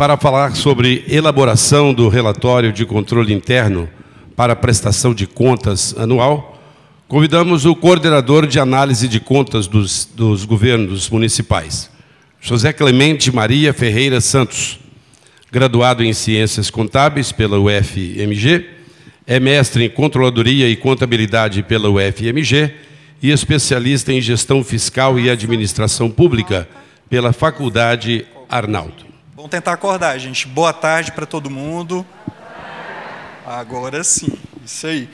para falar sobre elaboração do relatório de controle interno para a prestação de contas anual, convidamos o coordenador de análise de contas dos governos municipais, José Clemente Maria Ferreira Santos, graduado em Ciências Contábeis pela UFMG, é mestre em Controladoria e Contabilidade pela UFMG e especialista em Gestão Fiscal e Administração Pública pela Faculdade Arnaldo. Vamos tentar acordar, gente. Boa tarde para todo mundo. Agora sim, isso aí.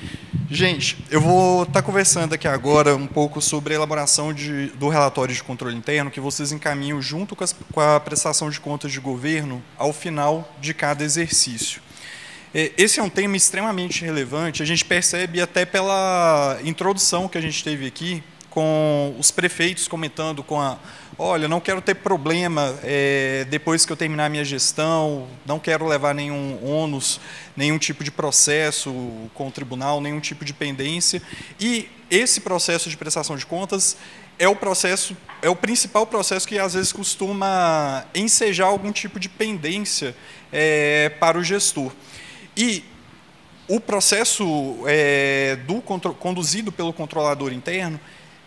Gente, eu vou estar conversando aqui agora um pouco sobre a elaboração do relatório de controle interno que vocês encaminham junto com a prestação de contas de governo ao final de cada exercício. Esse é um tema extremamente relevante, a gente percebe até pela introdução que a gente teve aqui, com os prefeitos comentando olha, não quero ter problema depois que eu terminar a minha gestão, não quero levar nenhum ônus, nenhum tipo de processo com o tribunal, nenhum tipo de pendência. E esse processo de prestação de contas é o principal processo que às vezes costuma ensejar algum tipo de pendência para o gestor. E o processo conduzido pelo controlador interno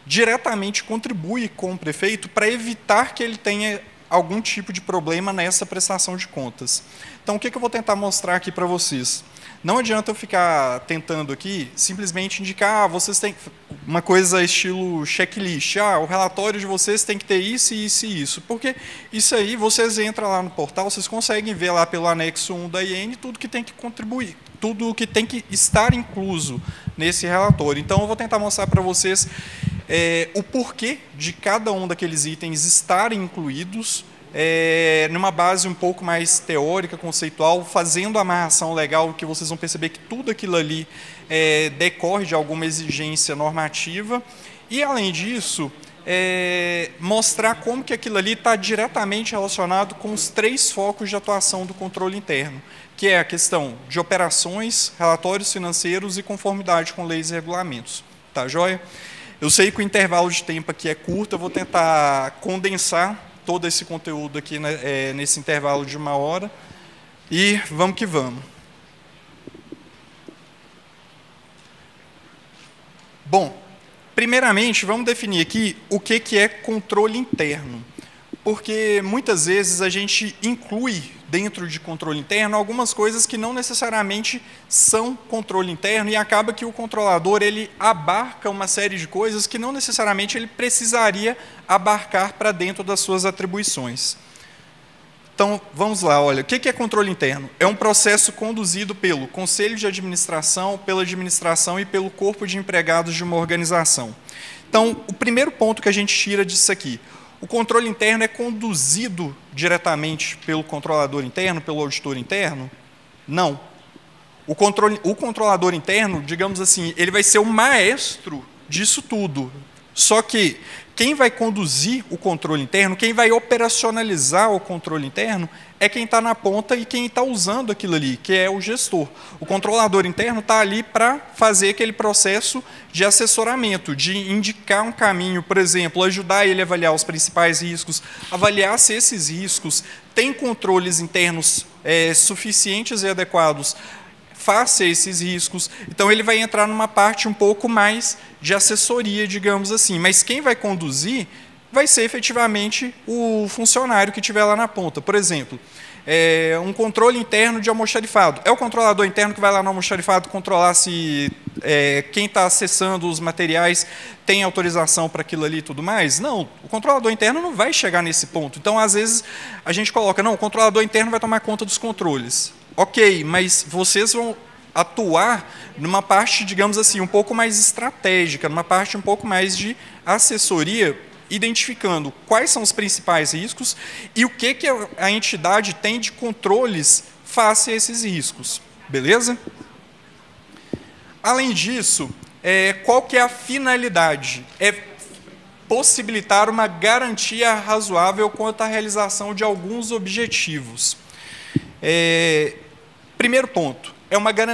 diretamente contribui com o prefeito para evitar que ele tenha algum tipo de problema nessa prestação de contas. Então, o que eu vou tentar mostrar aqui para vocês? Não adianta eu ficar tentando aqui simplesmente indicar, vocês têm uma coisa estilo checklist, o relatório de vocês tem que ter isso, isso e isso, porque isso aí, vocês entram lá no portal, vocês conseguem ver lá pelo anexo 1 da IN tudo que tem que contribuir, tudo que tem que estar incluso nesse relatório. Então, eu vou tentar mostrar para vocês o porquê de cada um daqueles itens estarem incluídos, numa base um pouco mais teórica, conceitual, fazendo a amarração legal, que vocês vão perceber que tudo aquilo ali decorre de alguma exigência normativa, e, além disso, mostrar como que aquilo ali está diretamente relacionado com os 3 focos de atuação do controle interno, que é a questão de operações, relatórios financeiros e conformidade com leis e regulamentos. Tá joia? Eu sei que o intervalo de tempo aqui é curto, eu vou tentar condensar todo esse conteúdo aqui nesse intervalo de 1 hora, e vamos que vamos. Bom, primeiramente, vamos definir aqui o que é controle interno, porque muitas vezes a gente inclui dentro de controle interno algumas coisas que não necessariamente são controle interno, e acaba que o controlador ele abarca uma série de coisas que não necessariamente ele precisaria abarcar para dentro das suas atribuições. Então, vamos lá, olha, o que é controle interno? É um processo conduzido pelo Conselho de Administração, pela administração e pelo corpo de empregados de uma organização. Então, o primeiro ponto que a gente tira disso aqui: o controle interno é conduzido diretamente pelo controlador interno, pelo auditor interno? Não. O controlador interno, digamos assim, ele vai ser o maestro disso tudo. Só que quem vai conduzir o controle interno, quem vai operacionalizar o controle interno, é quem está na ponta e quem está usando aquilo ali, que é o gestor. O controlador interno está ali para fazer aquele processo de assessoramento, de indicar um caminho, por exemplo, ajudar ele a avaliar os principais riscos, avaliar se esses riscos têm controles internos suficientes e adequados face a esses riscos. Então, ele vai entrar numa parte um pouco mais de assessoria, digamos assim. Mas quem vai conduzir vai ser efetivamente o funcionário que estiver lá na ponta. Por exemplo, um controle interno de almoxarifado. É o controlador interno que vai lá no almoxarifado controlar se quem está acessando os materiais tem autorização para aquilo ali e tudo mais? Não, o controlador interno não vai chegar nesse ponto. Então, às vezes, a gente coloca, não, o controlador interno vai tomar conta dos controles. Ok, mas vocês vão atuar numa parte, digamos assim, um pouco mais estratégica, numa parte um pouco mais de assessoria, identificando quais são os principais riscos e o que a entidade tem de controles face a esses riscos. Beleza? Além disso, qual que é a finalidade? É possibilitar uma garantia razoável quanto à realização de alguns objetivos. Primeiro ponto,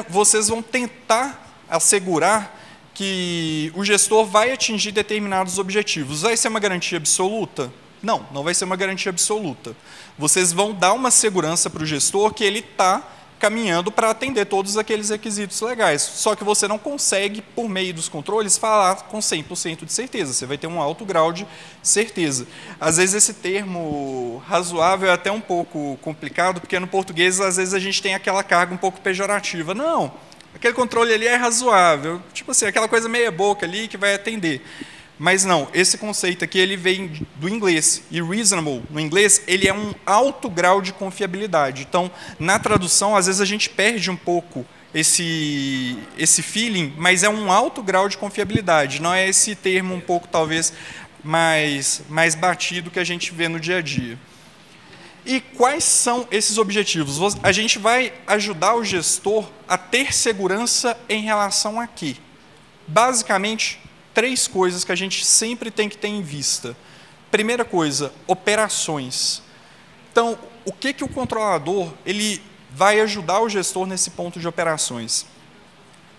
vocês vão tentar assegurar que o gestor vai atingir determinados objetivos. Vai ser uma garantia absoluta? Não, não vai ser uma garantia absoluta. Vocês vão dar uma segurança para o gestor que ele está caminhando para atender todos aqueles requisitos legais. Só que você não consegue, por meio dos controles, falar com 100% de certeza. Você vai ter um alto grau de certeza. Às vezes esse termo razoável é até um pouco complicado, porque no português, às vezes, a gente tem aquela carga um pouco pejorativa. Não, aquele controle ali é razoável. Tipo assim, aquela coisa meia boca ali que vai atender. Mas não, esse conceito aqui ele vem do inglês, e reasonable, no inglês, ele é um alto grau de confiabilidade. Então, na tradução, às vezes a gente perde um pouco esse feeling, mas é um alto grau de confiabilidade, não é esse termo um pouco, talvez, mais batido que a gente vê no dia a dia. E quais são esses objetivos? A gente vai ajudar o gestor a ter segurança em relação a quê? Basicamente, 3 coisas que a gente sempre tem que ter em vista. Primeira coisa, operações. Então, o que o controlador ele vai ajudar o gestor nesse ponto de operações?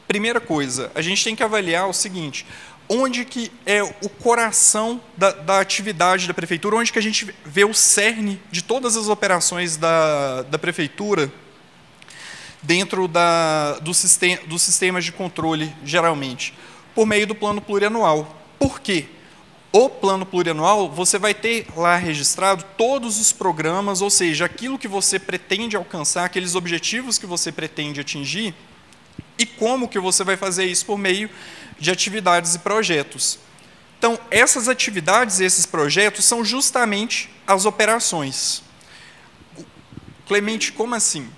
Primeira coisa, a gente tem que avaliar o seguinte, onde que é o coração da atividade da prefeitura, onde que a gente vê o cerne de todas as operações da prefeitura dentro dos sistemas de controle, geralmente, por meio do plano plurianual. Por quê? O plano plurianual, você vai ter lá registrado todos os programas, ou seja, aquilo que você pretende alcançar, aqueles objetivos que você pretende atingir, e como que você vai fazer isso por meio de atividades e projetos. Então, essas atividades e esses projetos são justamente as operações. Clemente, como assim?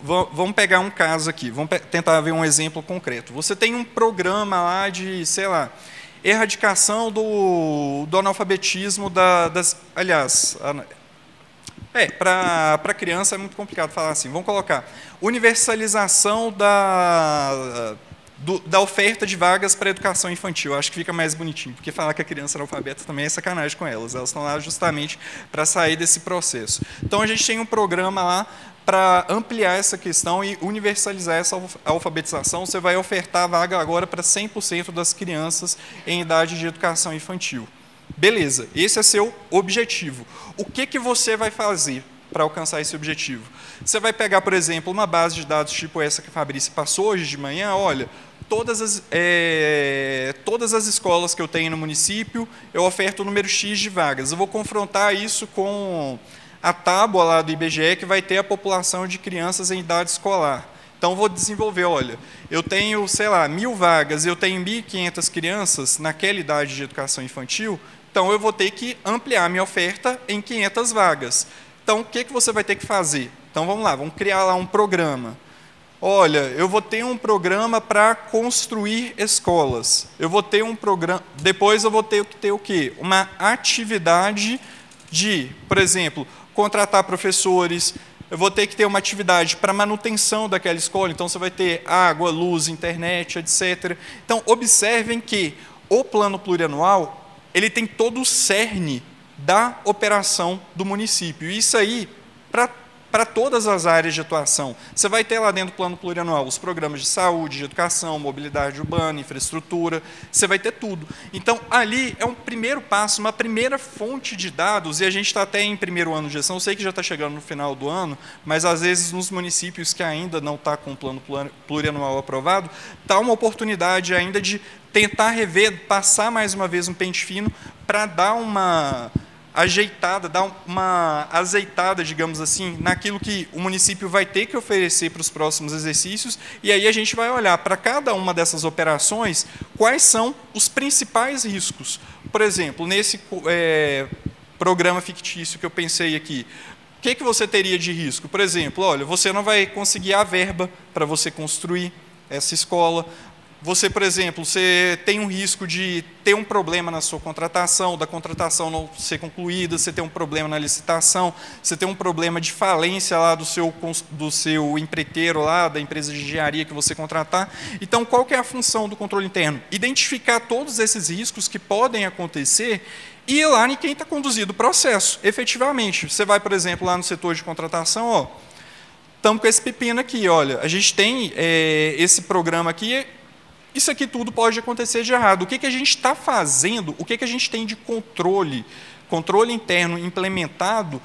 Vamos pegar um caso aqui, vamos tentar ver um exemplo concreto. Você tem um programa lá de, sei lá, erradicação do analfabetismo aliás, para criança é muito complicado falar assim. Vamos colocar universalização da oferta de vagas para a educação infantil. Acho que fica mais bonitinho, porque falar que a criança é analfabeta também é sacanagem com elas. Elas estão lá justamente para sair desse processo. Então, a gente tem um programa lá para ampliar essa questão e universalizar essa alfabetização. Você vai ofertar a vaga agora para 100% das crianças em idade de educação infantil. Beleza, esse é seu objetivo. O que você vai fazer para alcançar esse objetivo? Você vai pegar, por exemplo, uma base de dados tipo essa que a Fabrícia passou hoje de manhã, olha, todas as escolas que eu tenho no município, eu oferto o número X de vagas. Eu vou confrontar isso com a tábua lá do IBGE, que vai ter a população de crianças em idade escolar. Então, vou desenvolver, olha, eu tenho, sei lá, 1.000 vagas, eu tenho 1.500 crianças naquela idade de educação infantil, então eu vou ter que ampliar minha oferta em 500 vagas. Então, o que você vai ter que fazer? Então, vamos lá, vamos criar lá um programa. Olha, eu vou ter um programa para construir escolas. Eu vou ter um programa. Depois eu vou ter que ter o quê? Uma atividade de, por exemplo, contratar professores. Eu vou ter que ter uma atividade para manutenção daquela escola. Então, você vai ter água, luz, internet, etc. Então, observem que o plano plurianual ele tem todo o cerne da operação do município. Isso aí, para todas as áreas de atuação. Você vai ter lá dentro do plano plurianual os programas de saúde, de educação, mobilidade urbana, infraestrutura, você vai ter tudo. Então, ali é um primeiro passo, uma primeira fonte de dados, e a gente está até em primeiro ano de gestão, eu sei que já está chegando no final do ano, mas às vezes nos municípios que ainda não está com o plano plurianual aprovado, está uma oportunidade ainda de tentar rever, passar mais uma vez um pente fino para dar uma ajeitada, dar uma azeitada, digamos assim, naquilo que o município vai ter que oferecer para os próximos exercícios, e aí a gente vai olhar para cada uma dessas operações quais são os principais riscos. Por exemplo, nesse programa fictício que eu pensei aqui, o que você teria de risco? Por exemplo, olha, você não vai conseguir a verba para você construir essa escola. Você, por exemplo, você tem um risco de ter um problema na sua contratação, da contratação não ser concluída, você tem um problema na licitação, você tem um problema de falência lá do seu empreiteiro, lá, da empresa de engenharia que você contratar. Então, qual que é a função do controle interno? Identificar todos esses riscos que podem acontecer e ir lá em quem está conduzindo o processo, efetivamente. Você vai, por exemplo, lá no setor de contratação, ó, estamos com esse pepino aqui, olha, a gente tem esse programa aqui. Isso aqui tudo pode acontecer de errado. O que a gente está fazendo, o que a gente tem de controle controle interno implementado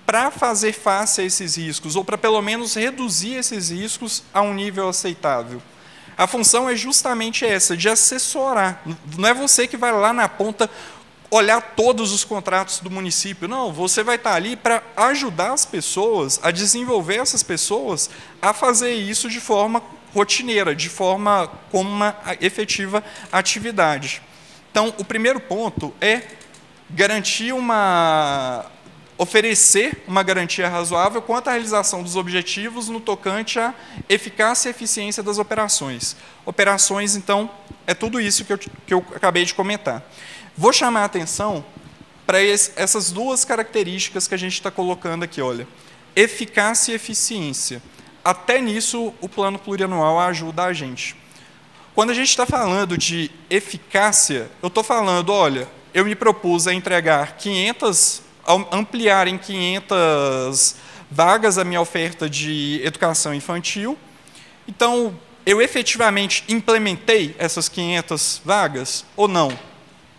para fazer face a esses riscos, ou para pelo menos reduzir esses riscos a um nível aceitável. A função é justamente essa, de assessorar. Não é você que vai lá na ponta olhar todos os contratos do município. Não, você vai estar ali para ajudar as pessoas, a desenvolver essas pessoas a fazer isso de forma rotineira, de forma como uma efetiva atividade. Então, o primeiro ponto é oferecer uma garantia razoável quanto à realização dos objetivos no tocante à eficácia e eficiência das operações. Operações, então, é tudo isso que eu acabei de comentar. Vou chamar a atenção para essas duas características que a gente está colocando aqui, olha, eficácia e eficiência. Até nisso, o plano plurianual ajuda a gente. Quando a gente está falando de eficácia, eu estou falando, olha, eu me propus a entregar ampliar em 500 vagas a minha oferta de educação infantil. Então, eu efetivamente implementei essas 500 vagas ou não?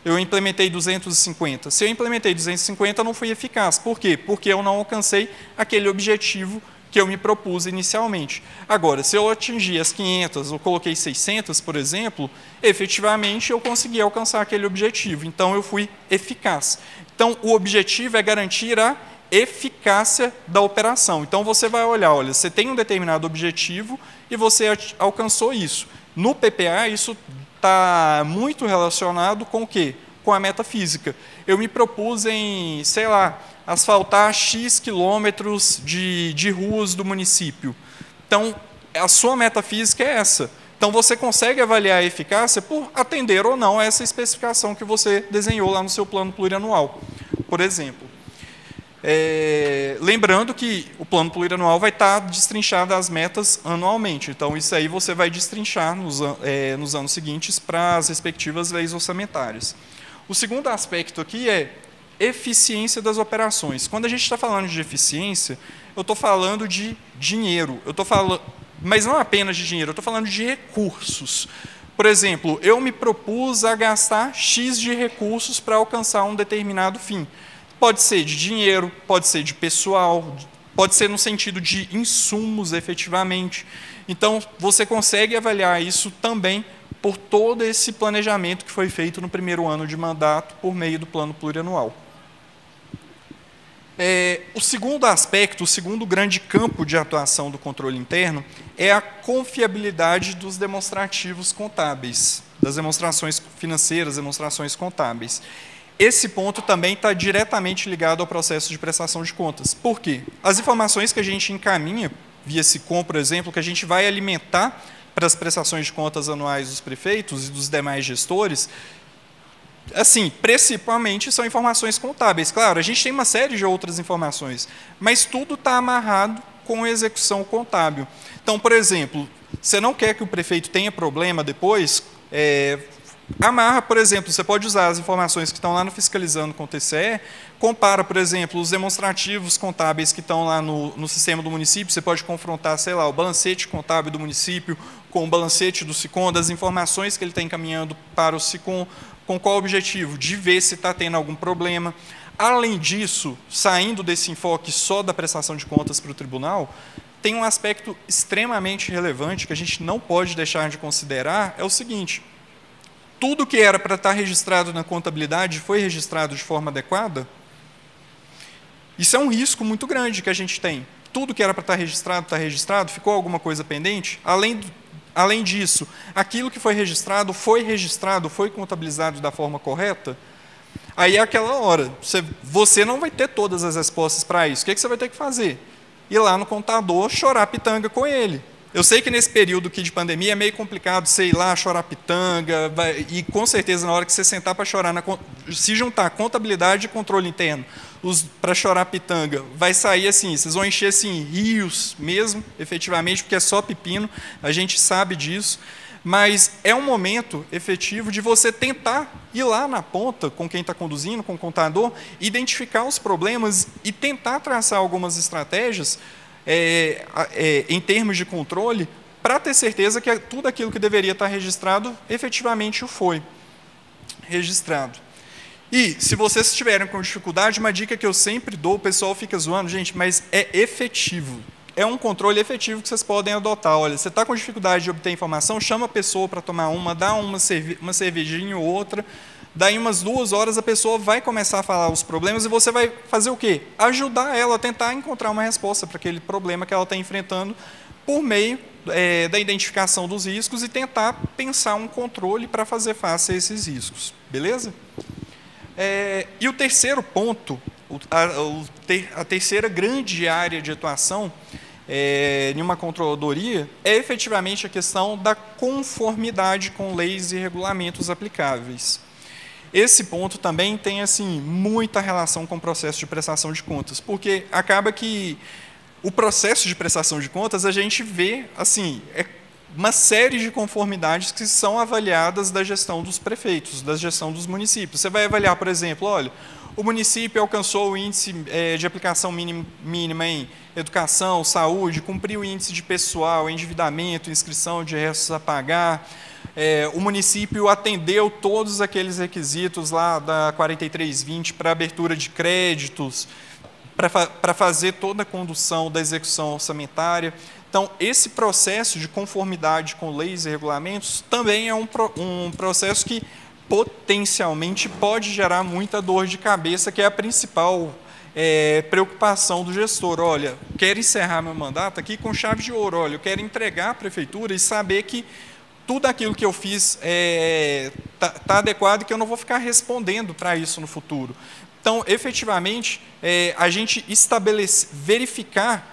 Eu implementei 250. Se eu implementei 250, eu não fui eficaz. Por quê? Porque eu não alcancei aquele objetivo que eu me propus inicialmente. Agora, se eu atingir as 500, ou coloquei 600, por exemplo, efetivamente eu consegui alcançar aquele objetivo. Então, eu fui eficaz. Então, o objetivo é garantir a eficácia da operação. Então, você vai olhar, olha, você tem um determinado objetivo e você alcançou isso. No PPA, isso está muito relacionado com o quê? Com a meta física. Eu me propus em, sei lá, asfaltar X quilômetros de ruas do município. Então, a sua meta física é essa. Então, você consegue avaliar a eficácia por atender ou não a essa especificação que você desenhou lá no seu plano plurianual, por exemplo. Lembrando que o plano plurianual vai estar destrinchado as metas anualmente. Então, isso aí você vai destrinchar nos anos seguintes para as respectivas leis orçamentárias. O segundo aspecto aqui é eficiência das operações. Quando a gente está falando de eficiência, eu estou falando de dinheiro. Mas não apenas de dinheiro, eu estou falando de recursos. Por exemplo, eu me propus a gastar X de recursos para alcançar um determinado fim. Pode ser de dinheiro, pode ser de pessoal, pode ser no sentido de insumos, efetivamente. Então, você consegue avaliar isso também por todo esse planejamento que foi feito no primeiro ano de mandato por meio do plano plurianual. O segundo aspecto, o segundo grande campo de atuação do controle interno é a confiabilidade dos demonstrativos contábeis, das demonstrações financeiras, demonstrações contábeis. Esse ponto também está diretamente ligado ao processo de prestação de contas. Por quê? As informações que a gente encaminha, via SICOM, por exemplo, que a gente vai alimentar para as prestações de contas anuais dos prefeitos e dos demais gestores, assim, principalmente são informações contábeis. Claro, a gente tem uma série de outras informações, mas tudo está amarrado com a execução contábil. Então, por exemplo, você não quer que o prefeito tenha problema depois, amarra, por exemplo, você pode usar as informações que estão lá no Fiscalizando com o TCE, compara, por exemplo, os demonstrativos contábeis que estão lá no sistema do município, você pode confrontar, sei lá, o balancete contábil do município com o balancete do SICOM, das informações que ele está encaminhando para o SICOM, com qual objetivo? De ver se está tendo algum problema. Além disso, saindo desse enfoque só da prestação de contas para o tribunal, tem um aspecto extremamente relevante que a gente não pode deixar de considerar, é o seguinte: tudo que era para estar registrado na contabilidade foi registrado de forma adequada? Isso é um risco muito grande que a gente tem. Tudo que era para estar registrado, ficou alguma coisa pendente? Além disso, aquilo que foi registrado, foi contabilizado da forma correta? Aí é aquela hora, você não vai ter todas as respostas para isso. O que você vai ter que fazer? Ir lá no contador, chorar pitanga com ele. Eu sei que nesse período aqui de pandemia é meio complicado você ir lá chorar pitanga, e com certeza na hora que você sentar para chorar, se juntar contabilidade e controle interno para chorar pitanga, vai sair assim, vocês vão encher assim, rios mesmo, efetivamente, porque é só pepino, a gente sabe disso, mas é um momento efetivo de você tentar ir lá na ponta com quem está conduzindo, com o contador, identificar os problemas e tentar traçar algumas estratégias em termos de controle, para ter certeza que tudo aquilo que deveria estar registrado, efetivamente o foi registrado. E, se vocês estiverem com dificuldade, uma dica que eu sempre dou, o pessoal fica zoando, gente, mas é efetivo. É um controle efetivo que vocês podem adotar. Olha, você está com dificuldade de obter informação, chama a pessoa para tomar uma, dá uma cervejinha ou outra, daí umas 2 horas a pessoa vai começar a falar os problemas e você vai fazer o quê? Ajudar ela a tentar encontrar uma resposta para aquele problema que ela está enfrentando por meio da identificação dos riscos e tentar pensar um controle para fazer face a esses riscos. Beleza? E o terceiro ponto, a terceira grande área de atuação em uma controladoria é efetivamente a questão da conformidade com leis e regulamentos aplicáveis. Esse ponto também tem assim, muita relação com o processo de prestação de contas, porque acaba que o processo de prestação de contas a gente vê assim, uma série de conformidades que são avaliadas da gestão dos prefeitos, da gestão dos municípios. Você vai avaliar, por exemplo, olha, o município alcançou o índice de aplicação mínima em educação, saúde, cumpriu o índice de pessoal, endividamento, inscrição de restos a pagar, o município atendeu todos aqueles requisitos lá da 4320 para abertura de créditos, para fazer toda a condução da execução orçamentária. Então, esse processo de conformidade com leis e regulamentos também é um processo que potencialmente pode gerar muita dor de cabeça, que é a principal preocupação do gestor. Olha, quero encerrar meu mandato aqui com chave de ouro. Olha, eu quero entregar à prefeitura e saber que tudo aquilo que eu fiz está adequado e que eu não vou ficar respondendo para isso no futuro. Então, efetivamente, a gente verificar.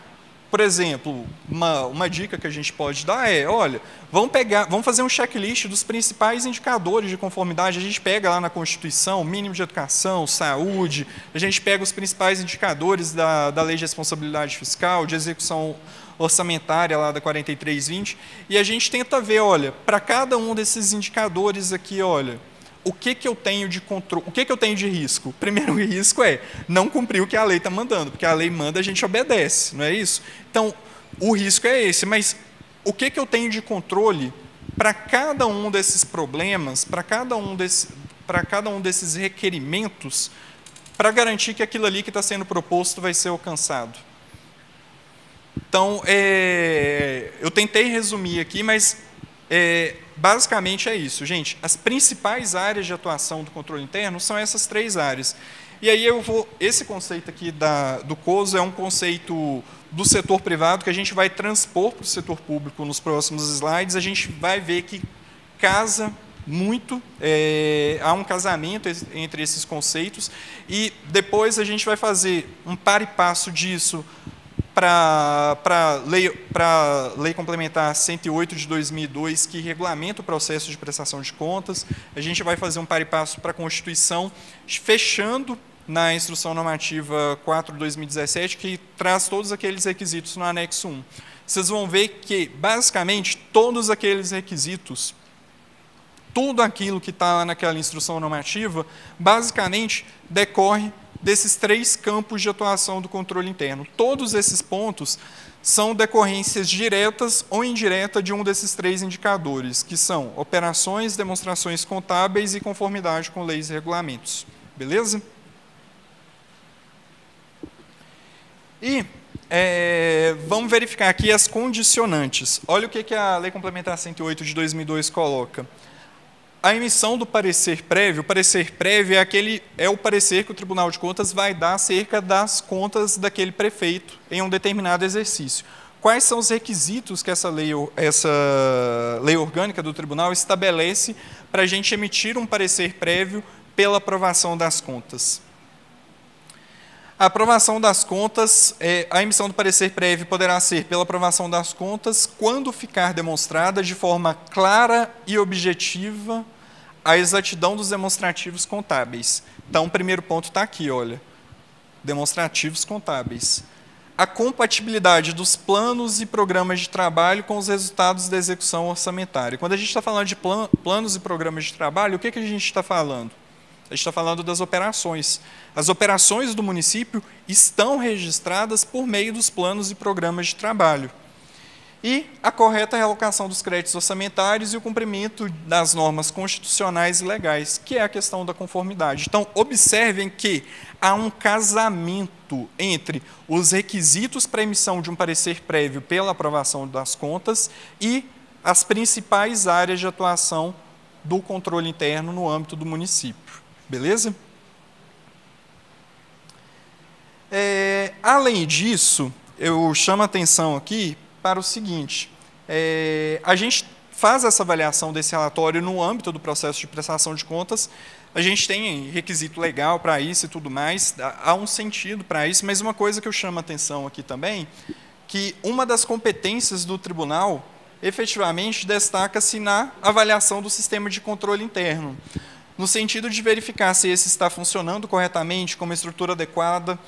Por exemplo, uma dica que a gente pode dar olha, vamos fazer um checklist dos principais indicadores de conformidade. A gente pega lá na Constituição, mínimo de educação, saúde, a gente pega os principais indicadores da Lei de Responsabilidade Fiscal, de execução orçamentária lá da 4320, e a gente tenta ver, olha, para cada um desses indicadores aqui, olha, o que eu tenho de controle, o que eu tenho de risco? O primeiro risco é não cumprir o que a lei está mandando, porque a lei manda, a gente obedece, não é isso? Então, o risco é esse, mas o que eu tenho de controle para cada um desses problemas, para cada um desses requerimentos, para garantir que aquilo ali que está sendo proposto vai ser alcançado? Então, eu tentei resumir aqui, mas basicamente é isso, gente. As principais áreas de atuação do controle interno são essas 3 áreas. E aí esse conceito aqui do COSO é um conceito do setor privado que a gente vai transpor para o setor público nos próximos slides. A gente vai ver que casa muito, há um casamento entre esses conceitos, e depois a gente vai fazer um par e passo disso para a Lei Complementar 108 de 2002, que regulamenta o processo de prestação de contas. A gente vai fazer um par e passo para a Constituição, fechando na Instrução Normativa 4 de 2017, que traz todos aqueles requisitos no anexo 1. Vocês vão ver que, basicamente, todos aqueles requisitos, tudo aquilo que está naquela Instrução Normativa, basicamente decorre desses 3 campos de atuação do controle interno. Todos esses pontos são decorrências diretas ou indiretas de um desses 3 indicadores, que são operações, demonstrações contábeis e conformidade com leis e regulamentos. Beleza? E vamos verificar aqui as condicionantes. Olha o que a Lei Complementar 108 de 2002 coloca. A emissão do parecer prévio, o parecer prévio é o parecer que o Tribunal de Contas vai dar acerca das contas daquele prefeito em um determinado exercício. Quais são os requisitos que essa lei orgânica do Tribunal estabelece para a gente emitir um parecer prévio pela aprovação das contas? A aprovação das contas, a emissão do parecer prévio poderá ser pela aprovação das contas quando ficar demonstrada de forma clara e objetiva a exatidão dos demonstrativos contábeis. Então, o primeiro ponto está aqui, olha, demonstrativos contábeis. A compatibilidade dos planos e programas de trabalho com os resultados da execução orçamentária. Quando a gente está falando de planos e programas de trabalho, o que a gente está falando? A gente está falando das operações. As operações do município estão registradas por meio dos planos e programas de trabalho. e a correta realocação dos créditos orçamentários e o cumprimento das normas constitucionais e legais, que é a questão da conformidade. Então, observem que há um casamento entre os requisitos para emissão de um parecer prévio pela aprovação das contas e as principais áreas de atuação do controle interno no âmbito do município. Beleza? Além disso, eu chamo a atenção aqui para o seguinte, a gente faz essa avaliação desse relatório no âmbito do processo de prestação de contas, a gente tem requisito legal para isso e tudo mais, há um sentido para isso, mas uma coisa que eu chamo a atenção aqui também, que uma das competências do tribunal, efetivamente, destaca-se na avaliação do sistema de controle interno, no sentido de verificar se esse está funcionando corretamente, com uma estrutura adequada,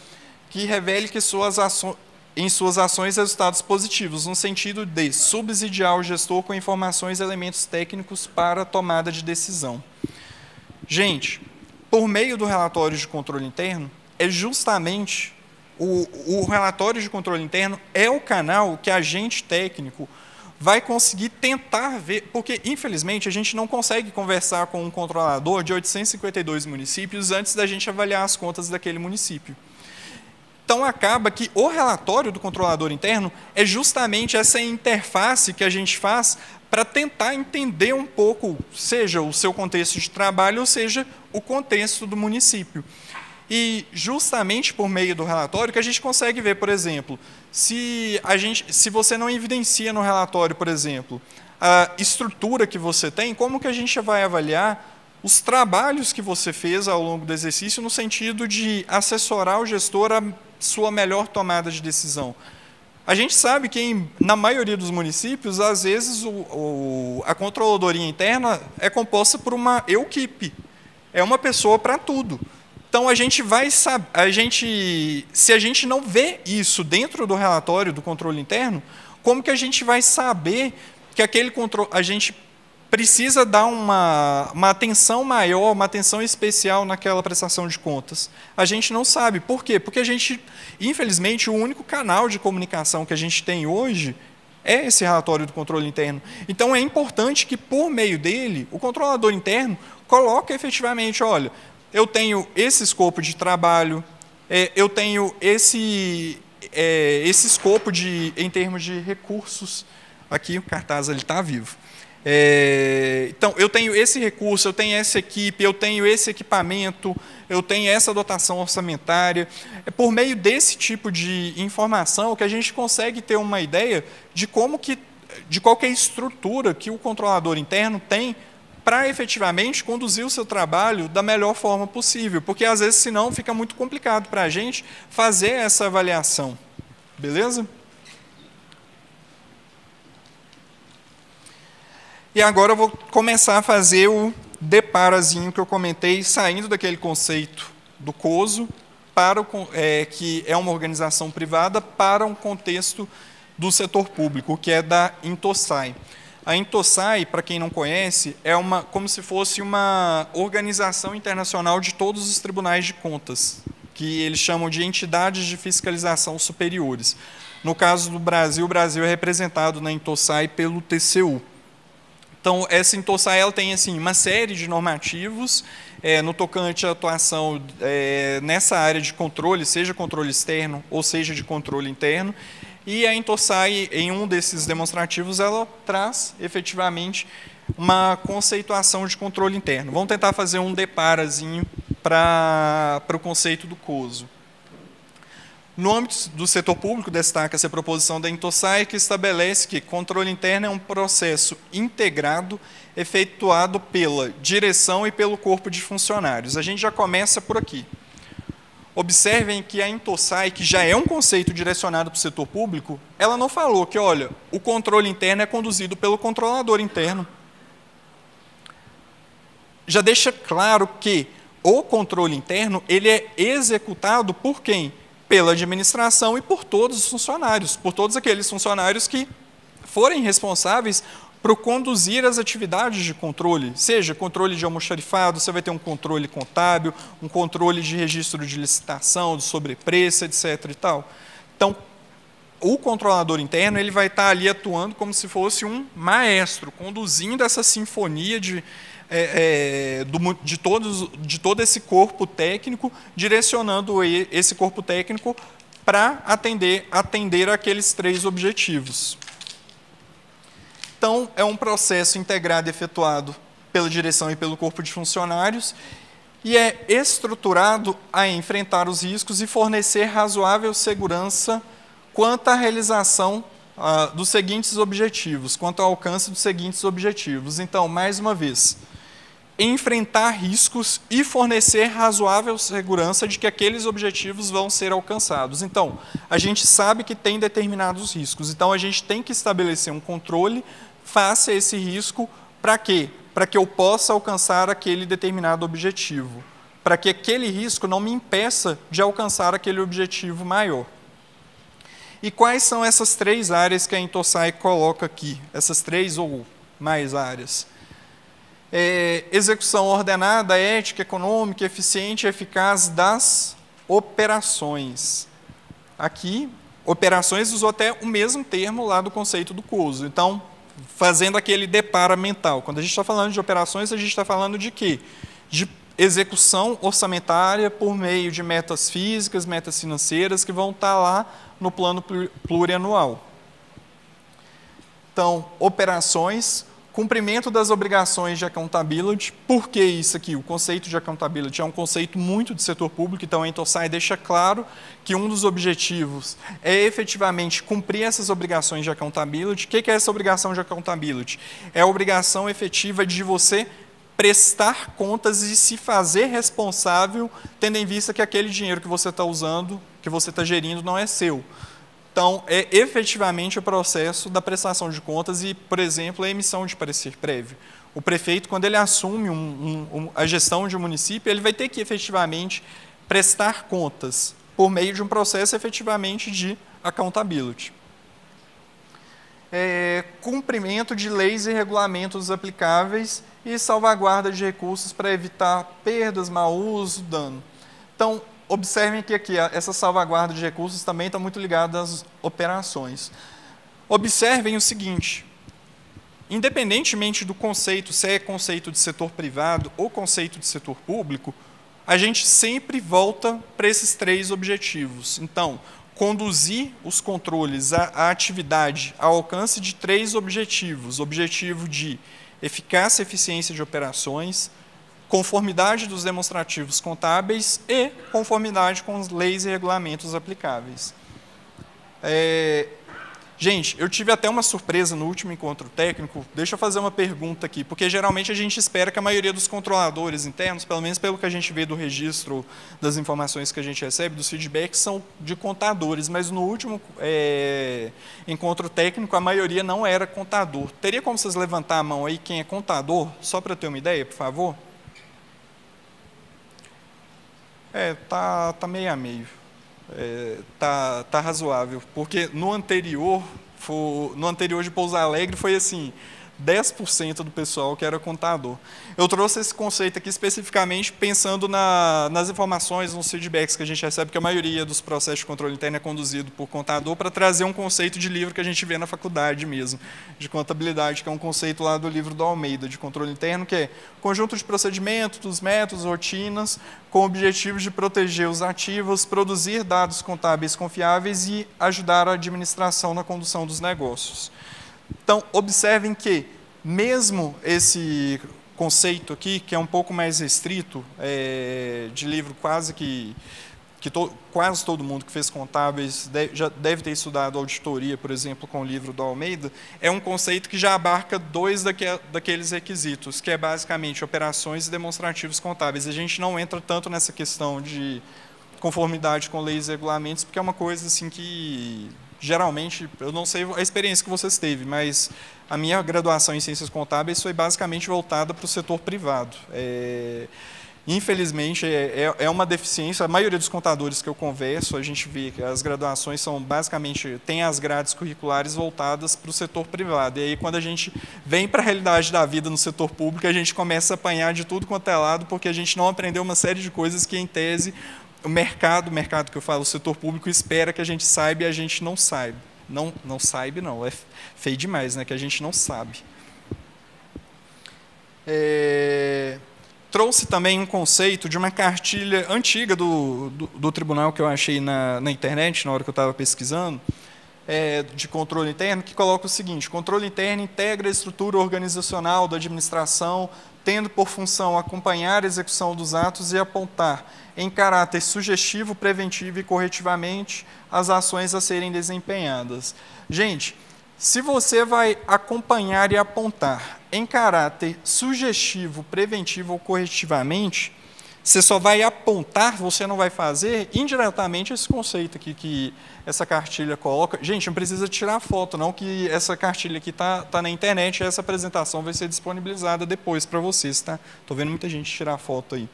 que revele que em suas ações resultados positivos, no sentido de subsidiar o gestor com informações e elementos técnicos para a tomada de decisão. Gente, por meio do relatório de controle interno, é justamente o relatório de controle interno é o canal que a agente técnico vai conseguir tentar ver, porque, infelizmente, a gente não consegue conversar com um controlador de 852 municípios antes da gente avaliar as contas daquele município. Então, acaba que o relatório do controlador interno é justamente essa interface que a gente faz para tentar entender um pouco, seja o seu contexto de trabalho, ou seja, o contexto do município. E, justamente por meio do relatório, que a gente consegue ver, por exemplo, se você não evidencia no relatório, por exemplo, a estrutura que você tem, como que a gente vai avaliar os trabalhos que você fez ao longo do exercício no sentido de assessorar o gestor a sua melhor tomada de decisão. A gente sabe que, na maioria dos municípios, às vezes, a controladoria interna é composta por uma equipe. É uma pessoa para tudo. Então, a gente vai saber, se a gente não vê isso dentro do relatório do controle interno, como que a gente vai saber que aquele controle, a gente precisa dar uma atenção maior, uma atenção especial naquela prestação de contas? A gente não sabe. Por quê? Porque a gente, infelizmente, o único canal de comunicação que a gente tem hoje é esse relatório do controle interno. Então, é importante que, por meio dele, o controlador interno coloque efetivamente, olha, eu tenho esse escopo de trabalho, eu tenho esse escopo em termos de recursos. Aqui o cartaz está vivo. Então, eu tenho esse recurso, eu tenho essa equipe, eu tenho esse equipamento, eu tenho essa dotação orçamentária. É por meio desse tipo de informação que a gente consegue ter uma ideia de qual que é a estrutura que o controlador interno tem para efetivamente conduzir o seu trabalho da melhor forma possível, porque às vezes, senão, fica muito complicado para a gente fazer essa avaliação. Beleza? E agora eu vou começar a fazer o deparazinho que eu comentei, saindo daquele conceito do COSO, que é uma organização privada, para um contexto do setor público, que é da Intosai. A Intosai, para quem não conhece, é como se fosse uma organização internacional de todos os tribunais de contas, que eles chamam de entidades de fiscalização superiores. No caso do Brasil, o Brasil é representado na Intosai pelo TCU. Então, essa Intosai ela tem assim, uma série de normativos no tocante à atuação nessa área de controle, seja controle externo ou seja de controle interno. E a Intosai, em um desses demonstrativos, ela traz efetivamente uma conceituação de controle interno. Vamos tentar fazer um deparazinho para o conceito do COSO. No âmbito do setor público, destaca-se a proposição da Intosai, que estabelece que controle interno é um processo integrado, efetuado pela direção e pelo corpo de funcionários. A gente já começa por aqui. Observem que a Intosai, que já é um conceito direcionado para o setor público, ela não falou que, olha, o controle interno é conduzido pelo controlador interno. Já deixa claro que o controle interno ele é executado por quem? Pela administração e por todos os funcionários, por todos aqueles funcionários que forem responsáveis por conduzir as atividades de controle, seja controle de almoxarifado, você vai ter um controle contábil, um controle de registro de licitação, de sobrepreço, etc. e tal. Então, o controlador interno ele vai estar ali atuando como se fosse um maestro, conduzindo essa sinfonia de todo esse corpo técnico, direcionando esse corpo técnico para atender aqueles 3 objetivos. Então, é um processo integrado e efetuado pela direção e pelo corpo de funcionários, e é estruturado a enfrentar os riscos e fornecer razoável segurança quanto à realização dos seguintes objetivos, quanto ao alcance dos seguintes objetivos. Então, mais uma vez, enfrentar riscos e fornecer razoável segurança de que aqueles objetivos vão ser alcançados. Então, a gente sabe que tem determinados riscos, então a gente tem que estabelecer um controle face a esse risco. Para quê? Para que eu possa alcançar aquele determinado objetivo, para que aquele risco não me impeça de alcançar aquele objetivo maior. E quais são essas 3 áreas que a Intosai coloca aqui? Essas 3 ou mais áreas? Execução ordenada, ética, econômica, eficiente e eficaz das operações. Aqui, operações usou até o mesmo termo lá do conceito do COSO. Então, fazendo aquele deparo mental. Quando a gente está falando de operações, a gente está falando de quê? De execução orçamentária por meio de metas físicas, metas financeiras, que vão estar lá no plano plurianual. Então, operações, cumprimento das obrigações de accountability. Por que isso aqui? O conceito de accountability é um conceito muito de setor público, então a Intosai deixa claro que um dos objetivos é efetivamente cumprir essas obrigações de accountability. O que é essa obrigação de accountability? É a obrigação efetiva de você prestar contas e se fazer responsável, tendo em vista que aquele dinheiro que você está usando, que você está gerindo, não é seu. Então, é efetivamente o processo da prestação de contas e, por exemplo, a emissão de parecer prévio. O prefeito, quando ele assume a gestão de um município, ele vai ter que efetivamente prestar contas por meio de um processo efetivamente de accountability. Cumprimento de leis e regulamentos aplicáveis e salvaguarda de recursos para evitar perdas, mau uso, dano. Então, observem que aqui essa salvaguarda de recursos também está muito ligada às operações. Observem o seguinte, independentemente do conceito, se é conceito de setor privado ou conceito de setor público, a gente sempre volta para esses 3 objetivos. Então, conduzir os controles, a atividade ao alcance de 3 objetivos. Objetivo de eficácia e eficiência de operações, conformidade dos demonstrativos contábeis e conformidade com as leis e regulamentos aplicáveis. Gente, eu tive até uma surpresa no último encontro técnico. Deixa eu fazer uma pergunta aqui, porque geralmente a gente espera que a maioria dos controladores internos, pelo menos pelo que a gente vê do registro das informações que a gente recebe, dos feedbacks, são de contadores, mas no último encontro técnico a maioria não era contador. Teria como vocês levantar a mão aí quem é contador, só para ter uma ideia, por favor? Tá meio a meio. Tá razoável, porque no anterior de Pouso Alegre foi assim, 10% do pessoal que era contador. Eu trouxe esse conceito aqui especificamente pensando nas informações, nos feedbacks que a gente recebe, que a maioria dos processos de controle interno é conduzido por contador, para trazer um conceito de livro que a gente vê na faculdade mesmo, de contabilidade, que é um conceito lá do livro do Almeida, de controle interno, que é conjunto de procedimentos, métodos, rotinas, com objetivos de proteger os ativos, produzir dados contábeis confiáveis e ajudar a administração na condução dos negócios. Então, observem que, mesmo esse conceito aqui, que é um pouco mais restrito, de livro quase quase todo mundo que fez contábeis já deve ter estudado auditoria, por exemplo, com o livro do Almeida, é um conceito que já abarca 2 daqueles requisitos, que é basicamente operações e demonstrativos contábeis. A gente não entra tanto nessa questão de conformidade com leis e regulamentos, porque é uma coisa assim que, geralmente, eu não sei a experiência que vocês teve, mas a minha graduação em Ciências Contábeis foi basicamente voltada para o setor privado. Infelizmente, é uma deficiência. A maioria dos contadores que eu converso, a gente vê que as graduações são basicamente, tem as grades curriculares voltadas para o setor privado. E aí, quando a gente vem para a realidade da vida no setor público, a gente começa a apanhar de tudo quanto é lado, porque a gente não aprendeu uma série de coisas que, em tese, o mercado que eu falo, o setor público, espera que a gente saiba e a gente não saiba. Não saiba, não. É feio demais, né? Que a gente não sabe. Trouxe também um conceito de uma cartilha antiga do tribunal que eu achei na internet, na hora que eu estava pesquisando, de controle interno, que coloca o seguinte: controle interno integra a estrutura organizacional da administração, tendo por função acompanhar a execução dos atos e apontar, em caráter sugestivo, preventivo e corretivamente, as ações a serem desempenhadas. Gente, se você vai acompanhar e apontar em caráter sugestivo, preventivo ou corretivamente, você só vai apontar, você não vai fazer, indiretamente esse conceito aqui que essa cartilha coloca. Gente, não precisa tirar foto, não, que essa cartilha aqui está na internet e essa apresentação vai ser disponibilizada depois para vocês, tá? Estou vendo muita gente tirar foto aí.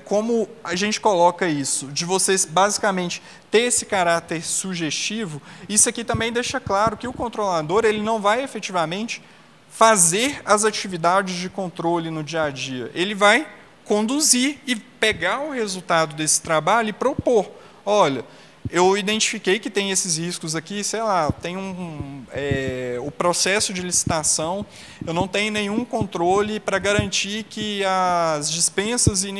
Como a gente coloca isso? De vocês, basicamente, ter esse caráter sugestivo, isso aqui também deixa claro que o controlador ele não vai efetivamente fazer as atividades de controle no dia a dia. Ele vai conduzir e pegar o resultado desse trabalho e propor. Olha, eu identifiquei que tem esses riscos aqui, sei lá, tem o processo de licitação, eu não tenho nenhum controle para garantir que as dispensas e